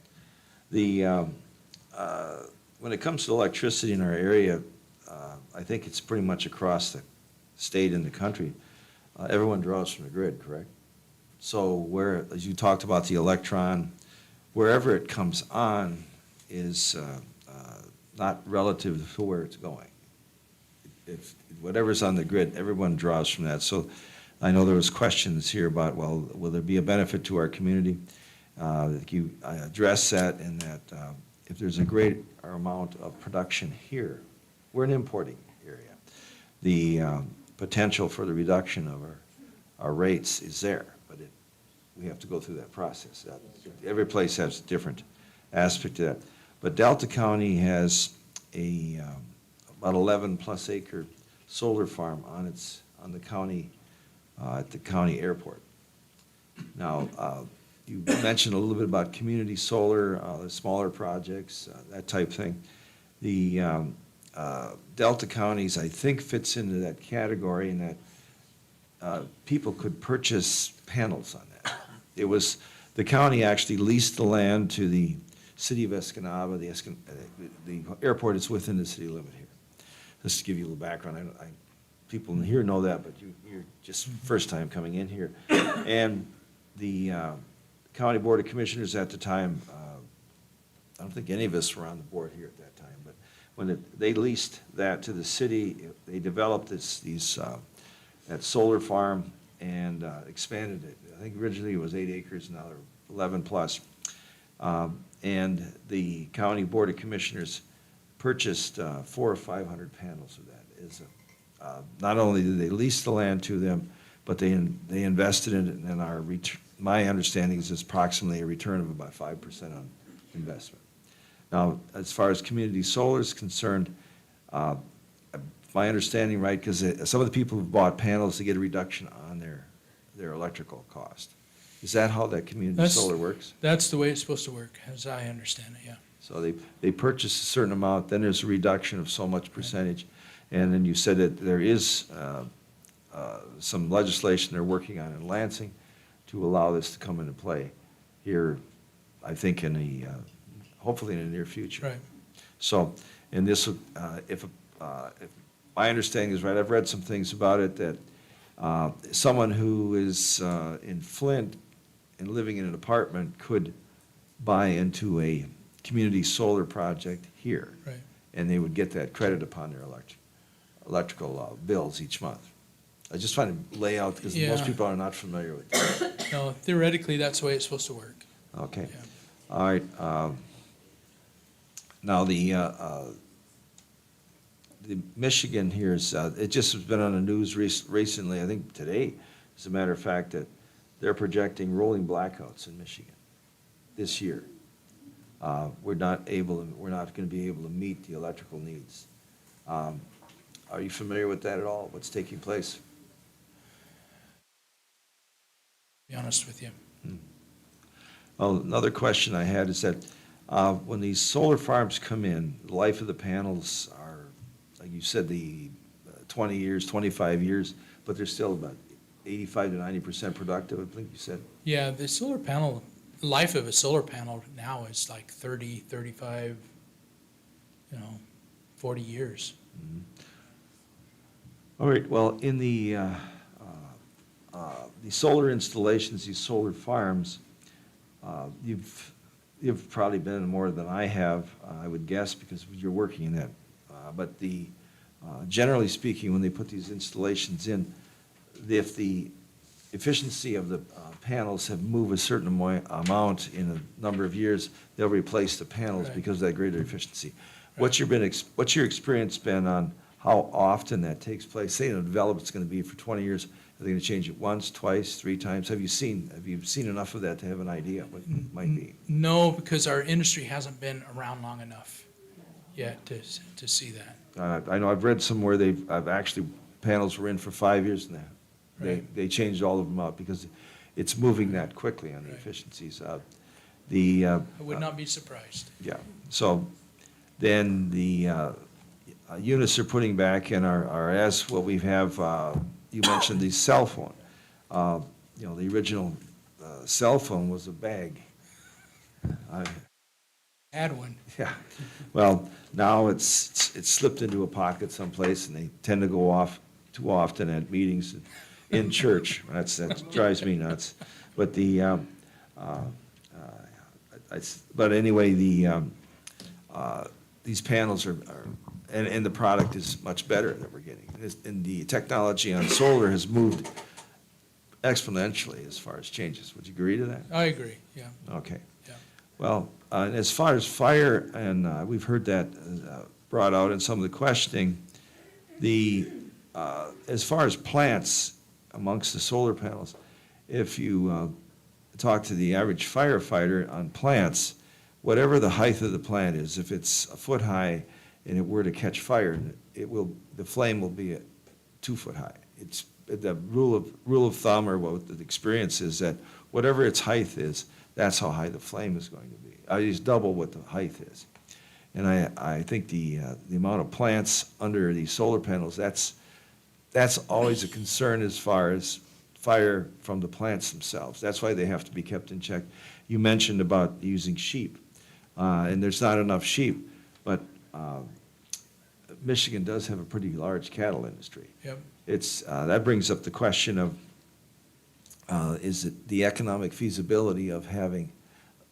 When it comes to electricity in our area, I think it's pretty much across the state and the country. Everyone draws from the grid, correct? So where, as you talked about the electron, wherever it comes on is not relative to where it's going. If whatever's on the grid, everyone draws from that. So I know there was questions here about, well, will there be a benefit to our community? You address that in that if there's a great amount of production here, we're an importing area. The potential for the reduction of our rates is there, but we have to go through that process. Every place has a different aspect to that. But Delta County has about 11-plus acre solar farm on the county, at the county airport. Now, you mentioned a little bit about community solar, the smaller projects, that type thing. The Delta Counties, I think, fits into that category in that people could purchase panels on that. It was, the county actually leased the land to the city of Escanaba. The airport is within the city limit here. Just to give you a little background, people in here know that, but you're just first time coming in here. And the County Board of Commissioners at the time, I don't think any of us were on the board here at that time, but when they leased that to the city, they developed that solar farm and expanded it. I think originally it was 8 acres, now they're 11 plus. And the County Board of Commissioners purchased 400 or 500 panels of that. Not only did they lease the land to them, but they invested in it, and my understanding is it's approximately a return of about 5% on investment. Now, as far as community solar is concerned, my understanding, right, because some of the people who've bought panels, they get a reduction on their electrical cost. Is that how that community solar works? That's the way it's supposed to work, as I understand it, yeah. So they purchase a certain amount, then there's a reduction of so much percentage. And then you said that there is some legislation they're working on in Lansing to allow this to come into play here, I think, hopefully in the near future. Right. So, and this, if my understanding is right, I've read some things about it, that someone who is in Flint and living in an apartment could buy into a community solar project here. Right. And they would get that credit upon their electrical bills each month. I just find to lay out, because most Yeah. people are not familiar with that. No, theoretically, that's the way it's supposed to work. Okay. Yeah. All right. Now, the Michigan here is, it just has been on the news recently, I think today, as a matter of fact, that they're projecting rolling blackouts in Michigan this year. We're not going to be able to meet the electrical needs. Are you familiar with that at all? What's taking place? To be honest with you. Well, another question I had is that when these solar farms come in, the life of the panels are, like you said, the 20 years, 25 years, but they're still about 85 to 90% productive, I think you said. Yeah, the solar panel, life of a solar panel now is like 30, 35, 40 years. Mm-hmm. All right, well, in the solar installations, these solar farms, you've probably been in more than I have, I would guess, because you're working in that. But generally speaking, when they put these installations in, if the efficiency of the panels have moved a certain amount in a number of years, they'll replace the panels Right. because of that greater efficiency. What's your experience been on how often that takes place? Say in a development's going to be for 20 years, are they going to change it once, twice, 3 times? Have you seen enough of that to have an idea what it might be? No, because our industry hasn't been around long enough yet to see that. I know I've read somewhere I've actually, panels were in for 5 years now. Right. They changed all of them out because it's moving that quickly on the Right. efficiencies. I would not be surprised. Yeah, so then the units they're putting back in are as what we have, you mentioned the cell phone. The original cell phone was a bag. Add one. Yeah, well, now it's slipped into a pocket someplace, and they tend to go off too often at meetings in church. That drives me nuts. But but anyway, these panels are, and the product is much better that we're getting. And the technology on solar has moved exponentially as far as changes. Would you agree to that? I agree, yeah. Okay. Yeah. Well, and as far as fire, and we've heard that brought out in some of the questioning, as far as plants amongst the solar panels, if you talk to the average firefighter on plants, whatever the height of the plant is, if it's a foot high and it were to catch fire, the flame will be 2 foot high. It's the rule of thumb, or what the experience is, that whatever its height is, that's how high the flame is going to be. I use double what the height is. And I think the amount of plants under these solar panels, that's always a concern as far as fire from the plants themselves. That's why they have to be kept in check. You mentioned about using sheep, and there's not enough sheep, but Michigan does have a pretty large cattle industry. Yep. That brings up the question of, is it the economic feasibility of having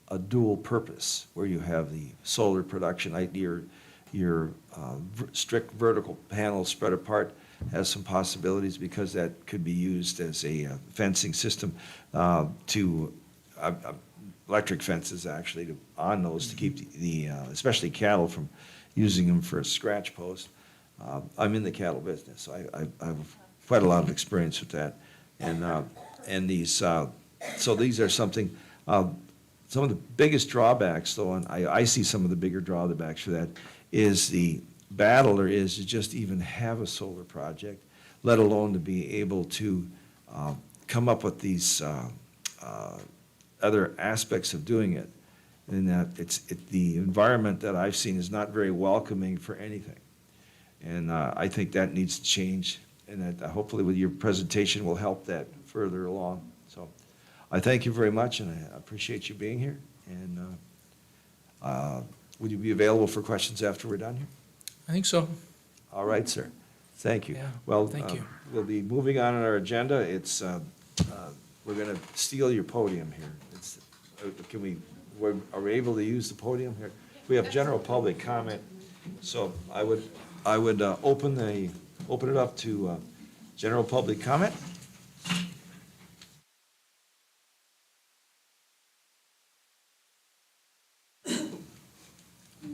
a dual purpose, where you have the solar production, your strict vertical panels spread apart has some possibilities, because that could be used as a fencing system to electric fences, actually, on those to keep the especially cattle from using them for a scratch post. I'm in the cattle business, so I've quite a lot of experience with that. And these, so these are something, some of the biggest drawbacks, though, and I see some of the bigger drawbacks for that, is the battle there is to just even have a solar project, let alone to be able to come up with these other aspects of doing it. And that the environment that I've seen is not very welcoming for anything. And I think that needs to change, and that hopefully with your presentation will help that further along. So I thank you very much, and I appreciate you being here. And would you be available for questions after we're done here? I think so. All right, sir. Thank you. Yeah, Well, thank you. We'll be moving on our agenda. We're going to steal your podium here. Are we able to use the podium here? We have general public comment, so I would open it up to general public comment.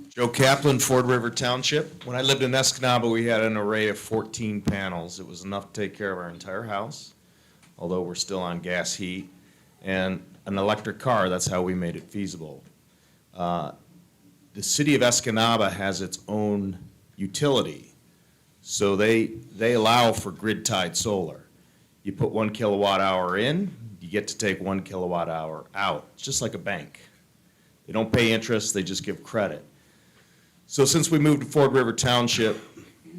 Joe Kaplan, Ford River Township. When I lived in Escanaba, we had an array of 14 panels. It was enough to take care of our entire house, although we're still on gas heat, and an electric car. That's how we made it feasible. The city of Escanaba has its own utility, so they allow for grid-tied solar. You put 1 kilowatt hour in, you get to take 1 kilowatt hour out. It's just like a bank. They don't pay interest, they just give credit. So since we moved to Ford River Township,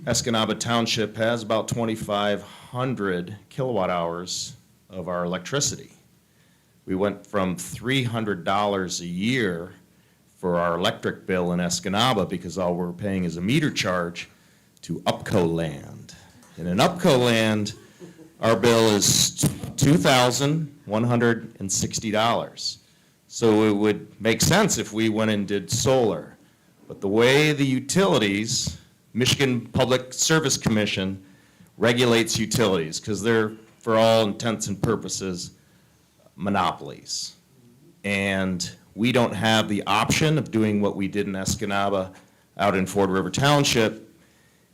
Escanaba Township has about 2,500 kilowatt hours of our electricity. We went from $300 a year for our electric bill in Escanaba, because all we're paying is a meter charge, to UPCO land. And in UPCO land, our bill is $2,160. So it would make sense if we went and did solar. But the way the utilities, Michigan Public Service Commission regulates utilities, because they're, for all intents and purposes, monopolies. And we don't have the option of doing what we did in Escanaba out in Ford River Township,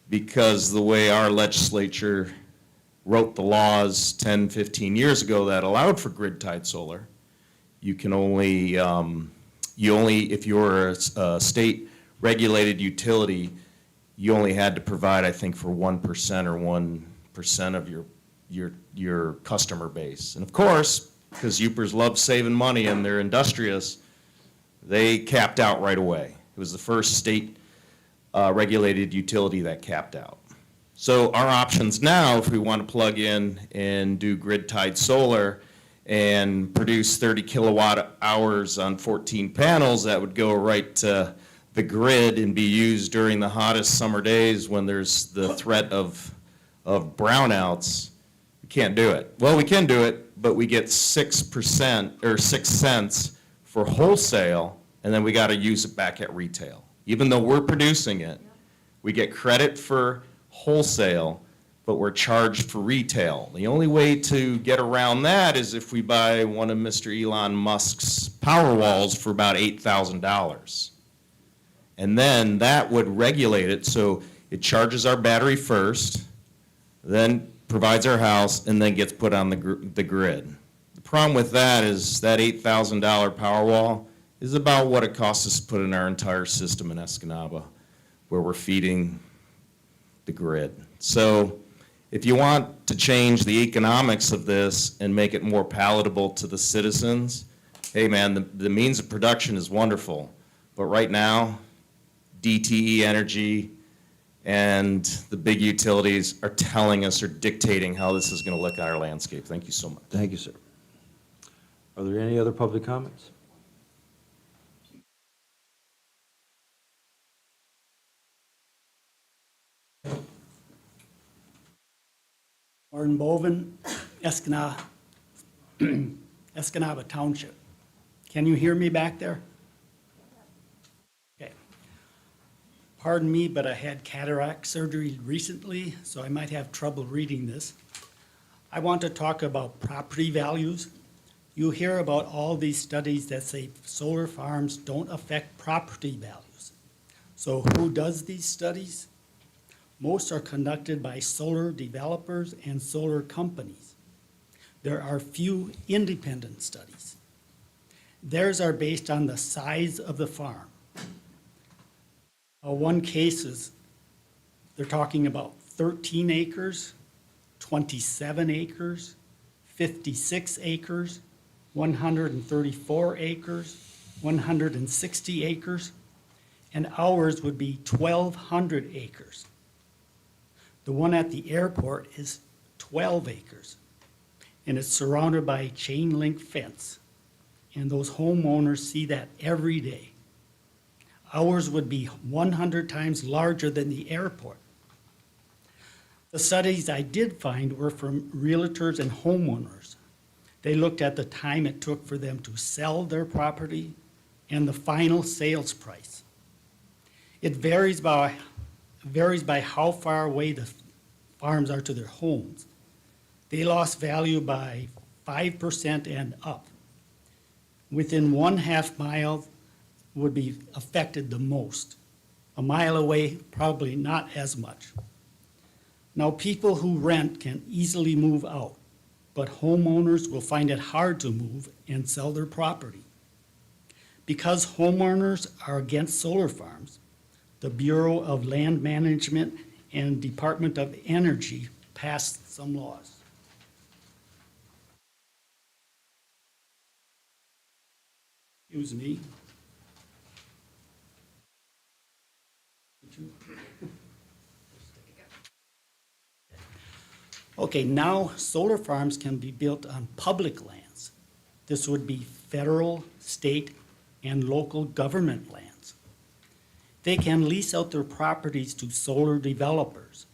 because the way our legislature wrote the laws 10, 15 years ago that allowed for grid-tied solar, you can only, if you're a state regulated utility, you only had to provide, I think, for 1% or 1% of your customer base. And of course, because Upers love saving money and they're industrious, they capped out right away. It was the first state regulated utility that capped out. So our options now, if we want to plug in and do grid-tied solar and produce 30 kilowatt hours on 14 panels, that would go right to the grid and be used during the hottest summer days when there's the threat of brownouts. We can't do it. Well, we can do it, but we get 6% or 6 cents for wholesale, and then we got to use it back at retail. Even though we're producing it, we get credit for wholesale, but we're charged for retail. The only way to get around that is if we buy one of Mr. Elon Musk's Powerwalls for about $8,000. And then that would regulate it, so it charges our battery first, then provides our house, and then gets put on the grid. The problem with that is that $8,000 Powerwall is about what it costs us to put in our entire system in Escanaba, where we're feeding the grid. So if you want to change the economics of this and make it more palatable to the citizens, hey man, the means of production is wonderful, but right now, DTE Energy and the big utilities are telling us or dictating how this is going to look at our landscape. Thank you so much. Thank you, sir. Are there any other public comments? Martin Boven, Escanaba Township. Can you hear me back there? Okay. Pardon me, but I had cataract surgery recently, so I might have trouble reading this. I want to talk about property values. You hear about all these studies that say solar farms don't affect property values. So who does these studies? Most are conducted by solar developers and solar companies. There are few independent studies. Theirs are based on the size of the farm. One case is, they're talking about 13 acres, 27 acres, 56 acres, 134 acres, 160 acres, and ours would be 1,200 acres. The one at the airport is 12 acres, and it's surrounded by a chain link fence. And those homeowners see that every day. Ours would be 100 times larger than the airport. The studies I did find were from realtors and homeowners. They looked at the time it took for them to sell their property and the final sales price. It varies by how far away the farms are to their homes. They lost value by 5% and up. Within 1/2 mile would be affected the most. A mile away, probably not as much. Now, people who rent can easily move out, but homeowners will find it hard to move and sell their property. Because homeowners are against solar farms, the Bureau of Land Management and Department of Energy passed some laws. Excuse me. Okay, now solar farms can be built on public lands. This would be federal, state, and local government lands. They can lease out their properties to solar developers.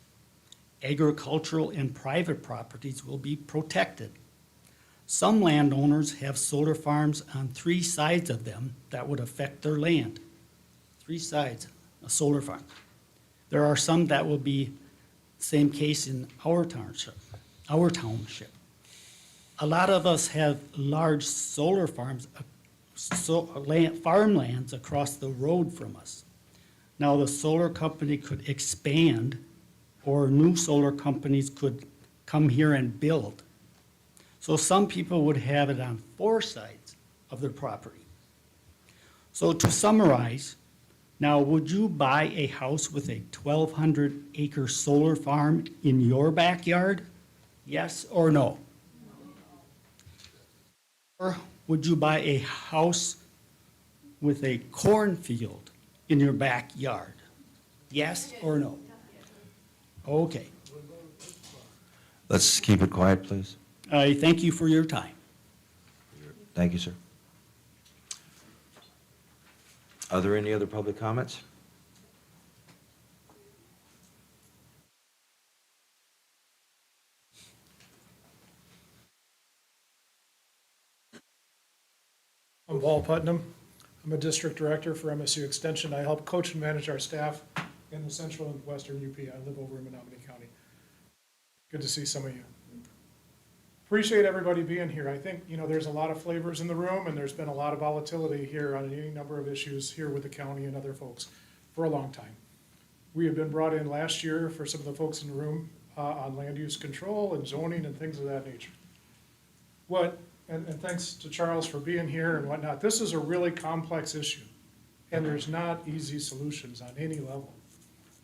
Agricultural and private properties will be protected. Some landowners have solar farms on 3 sides of them that would affect their land. 3 sides, a solar farm. There are some that will be same case in our township. A lot of us have large solar farms, farmlands across the road from us. Now, the solar company could expand, or new solar companies could come here and build. So some people would have it on 4 sides of their property. So to summarize, now, would you buy a house with a 1,200-acre solar farm in your backyard? Yes or no? Or would you buy a house with a cornfield in your backyard? Yes or no? Okay. Let's keep it quiet, please. I thank you for your time. Thank you, sir. Are there any other public comments? I'm Paul Putnam. I'm a district director for MSU Extension. I help coach and manage our staff in the central and western UP. I live over in Menominee County. Good to see some of you. Appreciate everybody being here. I think, there's a lot of flavors in the room, and there's been a lot of volatility here on any number of issues here with the county and other folks for a long time. We have been brought in last year for some of the folks in the room on land use control and zoning and things of that nature. And thanks to Charles for being here and whatnot. This is a really complex issue, and there's not easy solutions on any level.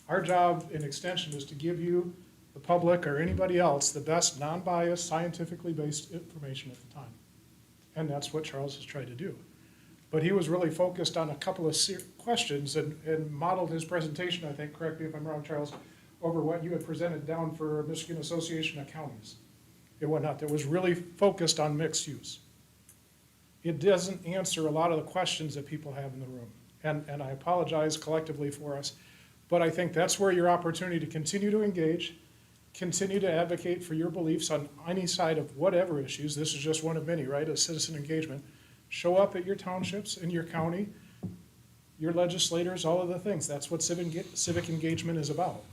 Our job in Extension is to give you, the public or anybody else, the best non-biased, scientifically based information at the time. And that's what Charles has tried to do. But he was really focused on a couple of questions and modeled his presentation, I think, correct me if I'm wrong, Charles, over what you had presented down for Michigan Association of Counties and whatnot, that was really focused on mixed use. It doesn't answer a lot of the questions that people have in the room. And I apologize collectively for us, but I think that's where your opportunity to continue to engage, continue to advocate for your beliefs on any side of whatever issues. This is just one of many, right? As citizen engagement. Show up at your townships, in your county, your legislators, all of the things. That's what civic engagement is about.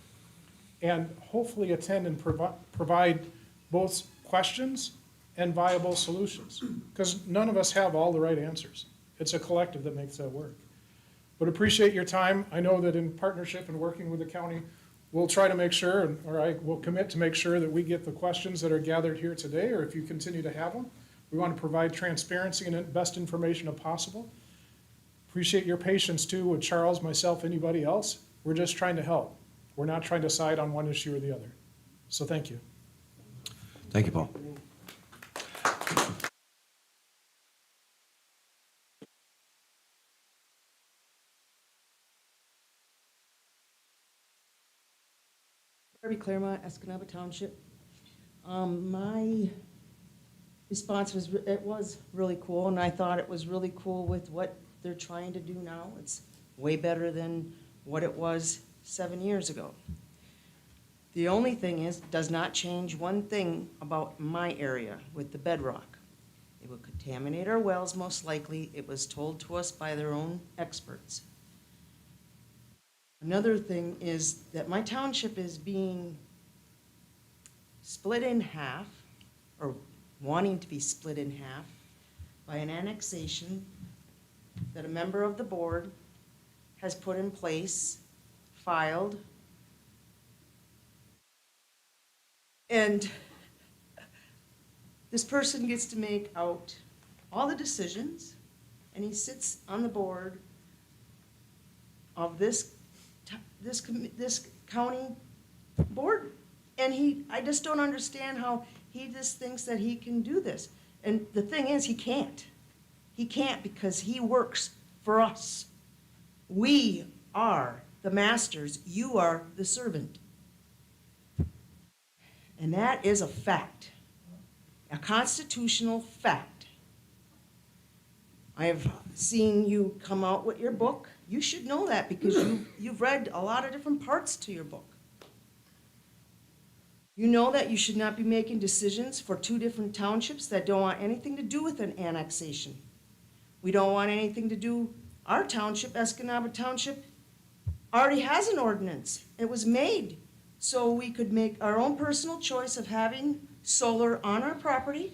And hopefully attend and provide both questions and viable solutions, because none of us have all the right answers. It's a collective that makes that work. But appreciate your time. I know that in partnership and working with the county, we'll try to make sure, or I will commit to make sure that we get the questions that are gathered here today, or if you continue to have them. We want to provide transparency and best information as possible. Appreciate your patience too with Charles, myself, anybody else. We're just trying to help. We're not trying to side on one issue or the other. So thank you. Thank you, Paul. Barbie Claremont, Escanaba Township. My response was, it was really cool, and I thought it was really cool with what they're trying to do now. It's way better than what it was 7 years ago. The only thing is, does not change one thing about my area with the bedrock. It will contaminate our wells most likely. It was told to us by their own experts. Another thing is that my township is being split in half, or wanting to be split in half, by an annexation that a member of the board has put in place, filed, and this person gets to make out all the decisions, and he sits on the board of this county board. And I just don't understand how he just thinks that he can do this. And the thing is, he can't. He can't, because he works for us. We are the masters. You are the servant. And that is a fact, a constitutional fact. I have seen you come out with your book. You should know that, because you've read a lot of different parts to your book. You know that you should not be making decisions for two different townships that don't want anything to do with an annexation. We don't want anything to do, our township, Escanaba Township, already has an ordinance. It was made so we could make our own personal choice of having solar on our property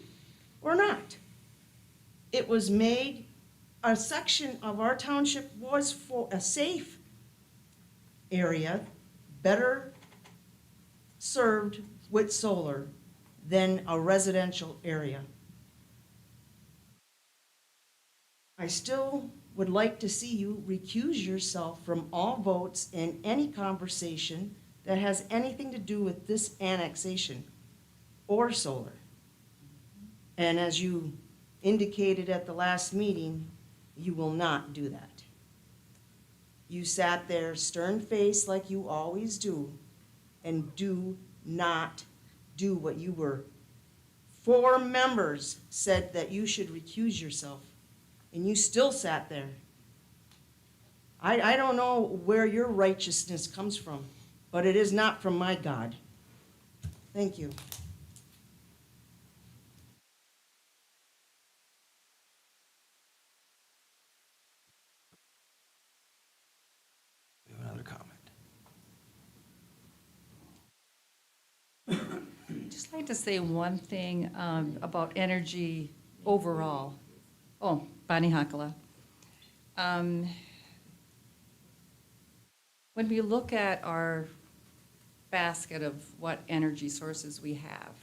or not. It was made, a section of our township was for a safe area, better served with solar than a residential area. I still would like to see you recuse yourself from all votes in any conversation that has anything to do with this annexation or solar. And as you indicated at the last meeting, you will not do that. You sat there stern-faced like you always do, and do not do what you were. 4 members said that you should recuse yourself, and you still sat there. I don't know where your righteousness comes from, but it is not from my God. Thank you. We have another comment. I'd just like to say one thing about energy overall. Oh, Bonnie Hakala. When we look at our basket of what energy sources we have,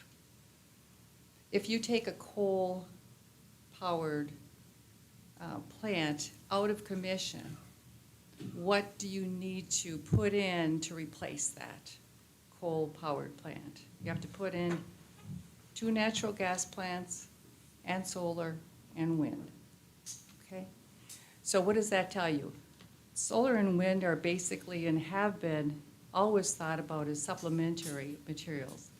if you take a coal-powered plant out of commission, what do you need to put in to replace that coal-powered plant? You have to put in 2 natural gas plants and solar and wind, okay? So what does that tell you? Solar and wind are basically, and have been, always thought about as supplementary materials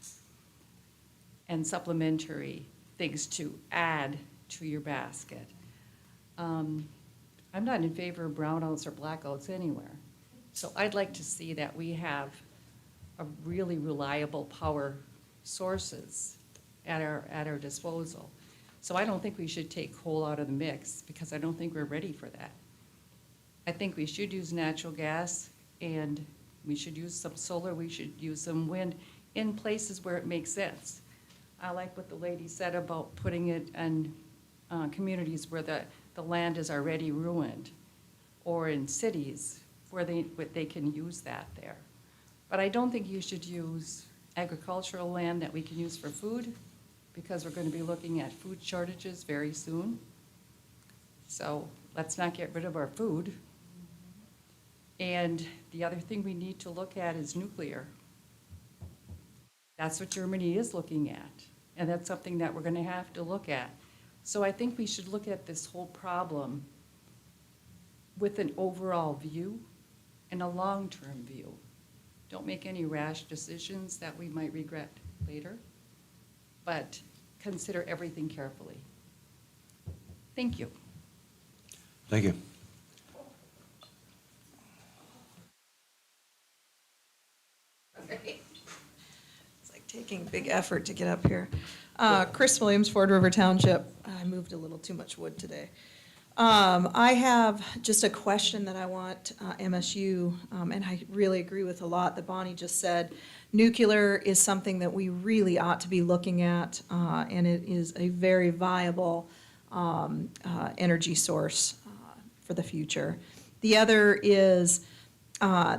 and supplementary things to add to your basket. I'm not in favor of brownouts or blackouts anywhere. So I'd like to see that we have a really reliable power sources at our disposal. So I don't think we should take coal out of the mix, because I don't think we're ready for that. I think we should use natural gas, and we should use some solar, we should use some wind in places where it makes sense. I like what the lady said about putting it in communities where the land is already ruined, or in cities where they can use that there. But I don't think you should use agricultural land that we can use for food, because we're going to be looking at food shortages very soon. So let's not get rid of our food. And the other thing we need to look at is nuclear. That's what Germany is looking at, and that's something that we're going to have to look at. So I think we should look at this whole problem with an overall view and a long-term view. Don't make any rash decisions that we might regret later, but consider everything carefully. Thank you. Thank you. It's like taking big effort to get up here. Chris Williams, Ford River Township. I moved a little too much wood today. I have just a question that I want MSU, and I really agree with a lot that Bonnie just said. Nuclear is something that we really ought to be looking at, and it is a very viable energy source for the future. The other is,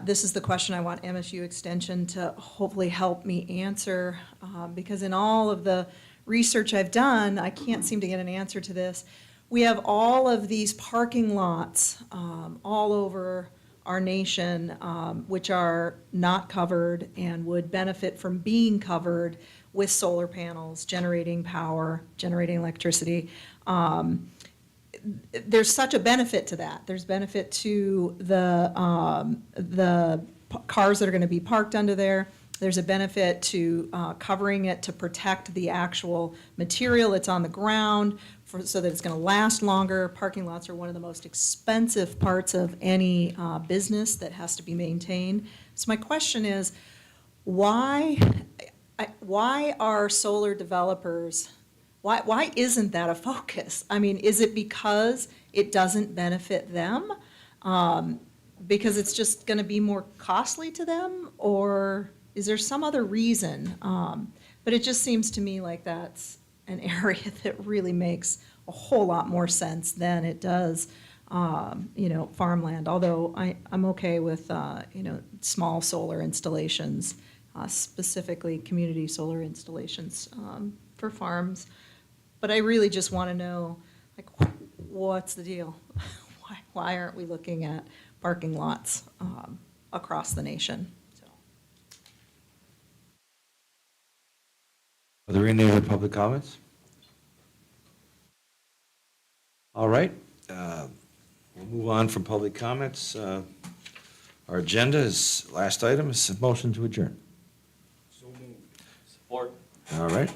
this is the question I want MSU Extension to hopefully help me answer, because in all of the research I've done, I can't seem to get an answer to this. We have all of these parking lots all over our nation, which are not covered and would benefit from being covered with solar panels, generating power, generating electricity. There's such a benefit to that. There's benefit to the cars that are going to be parked under there. There's a benefit to covering it to protect the actual material that's on the ground so that it's going to last longer. Parking lots are one of the most expensive parts of any business that has to be maintained. So my question is, why are solar developers, why isn't that a focus? I mean, is it because it doesn't benefit them? Because it's just going to be more costly to them? Or is there some other reason? But it just seems to me like that's an area that really makes a whole lot more sense than it does, farmland. Although I'm okay with, small solar installations, specifically community solar installations for farms. But I really just want to know, like, what's the deal? Why aren't we looking at parking lots across the nation? Are there any other public comments? All right, we'll move on from public comments. Our agenda is, last item is a motion to adjourn. So moved. Support. All right.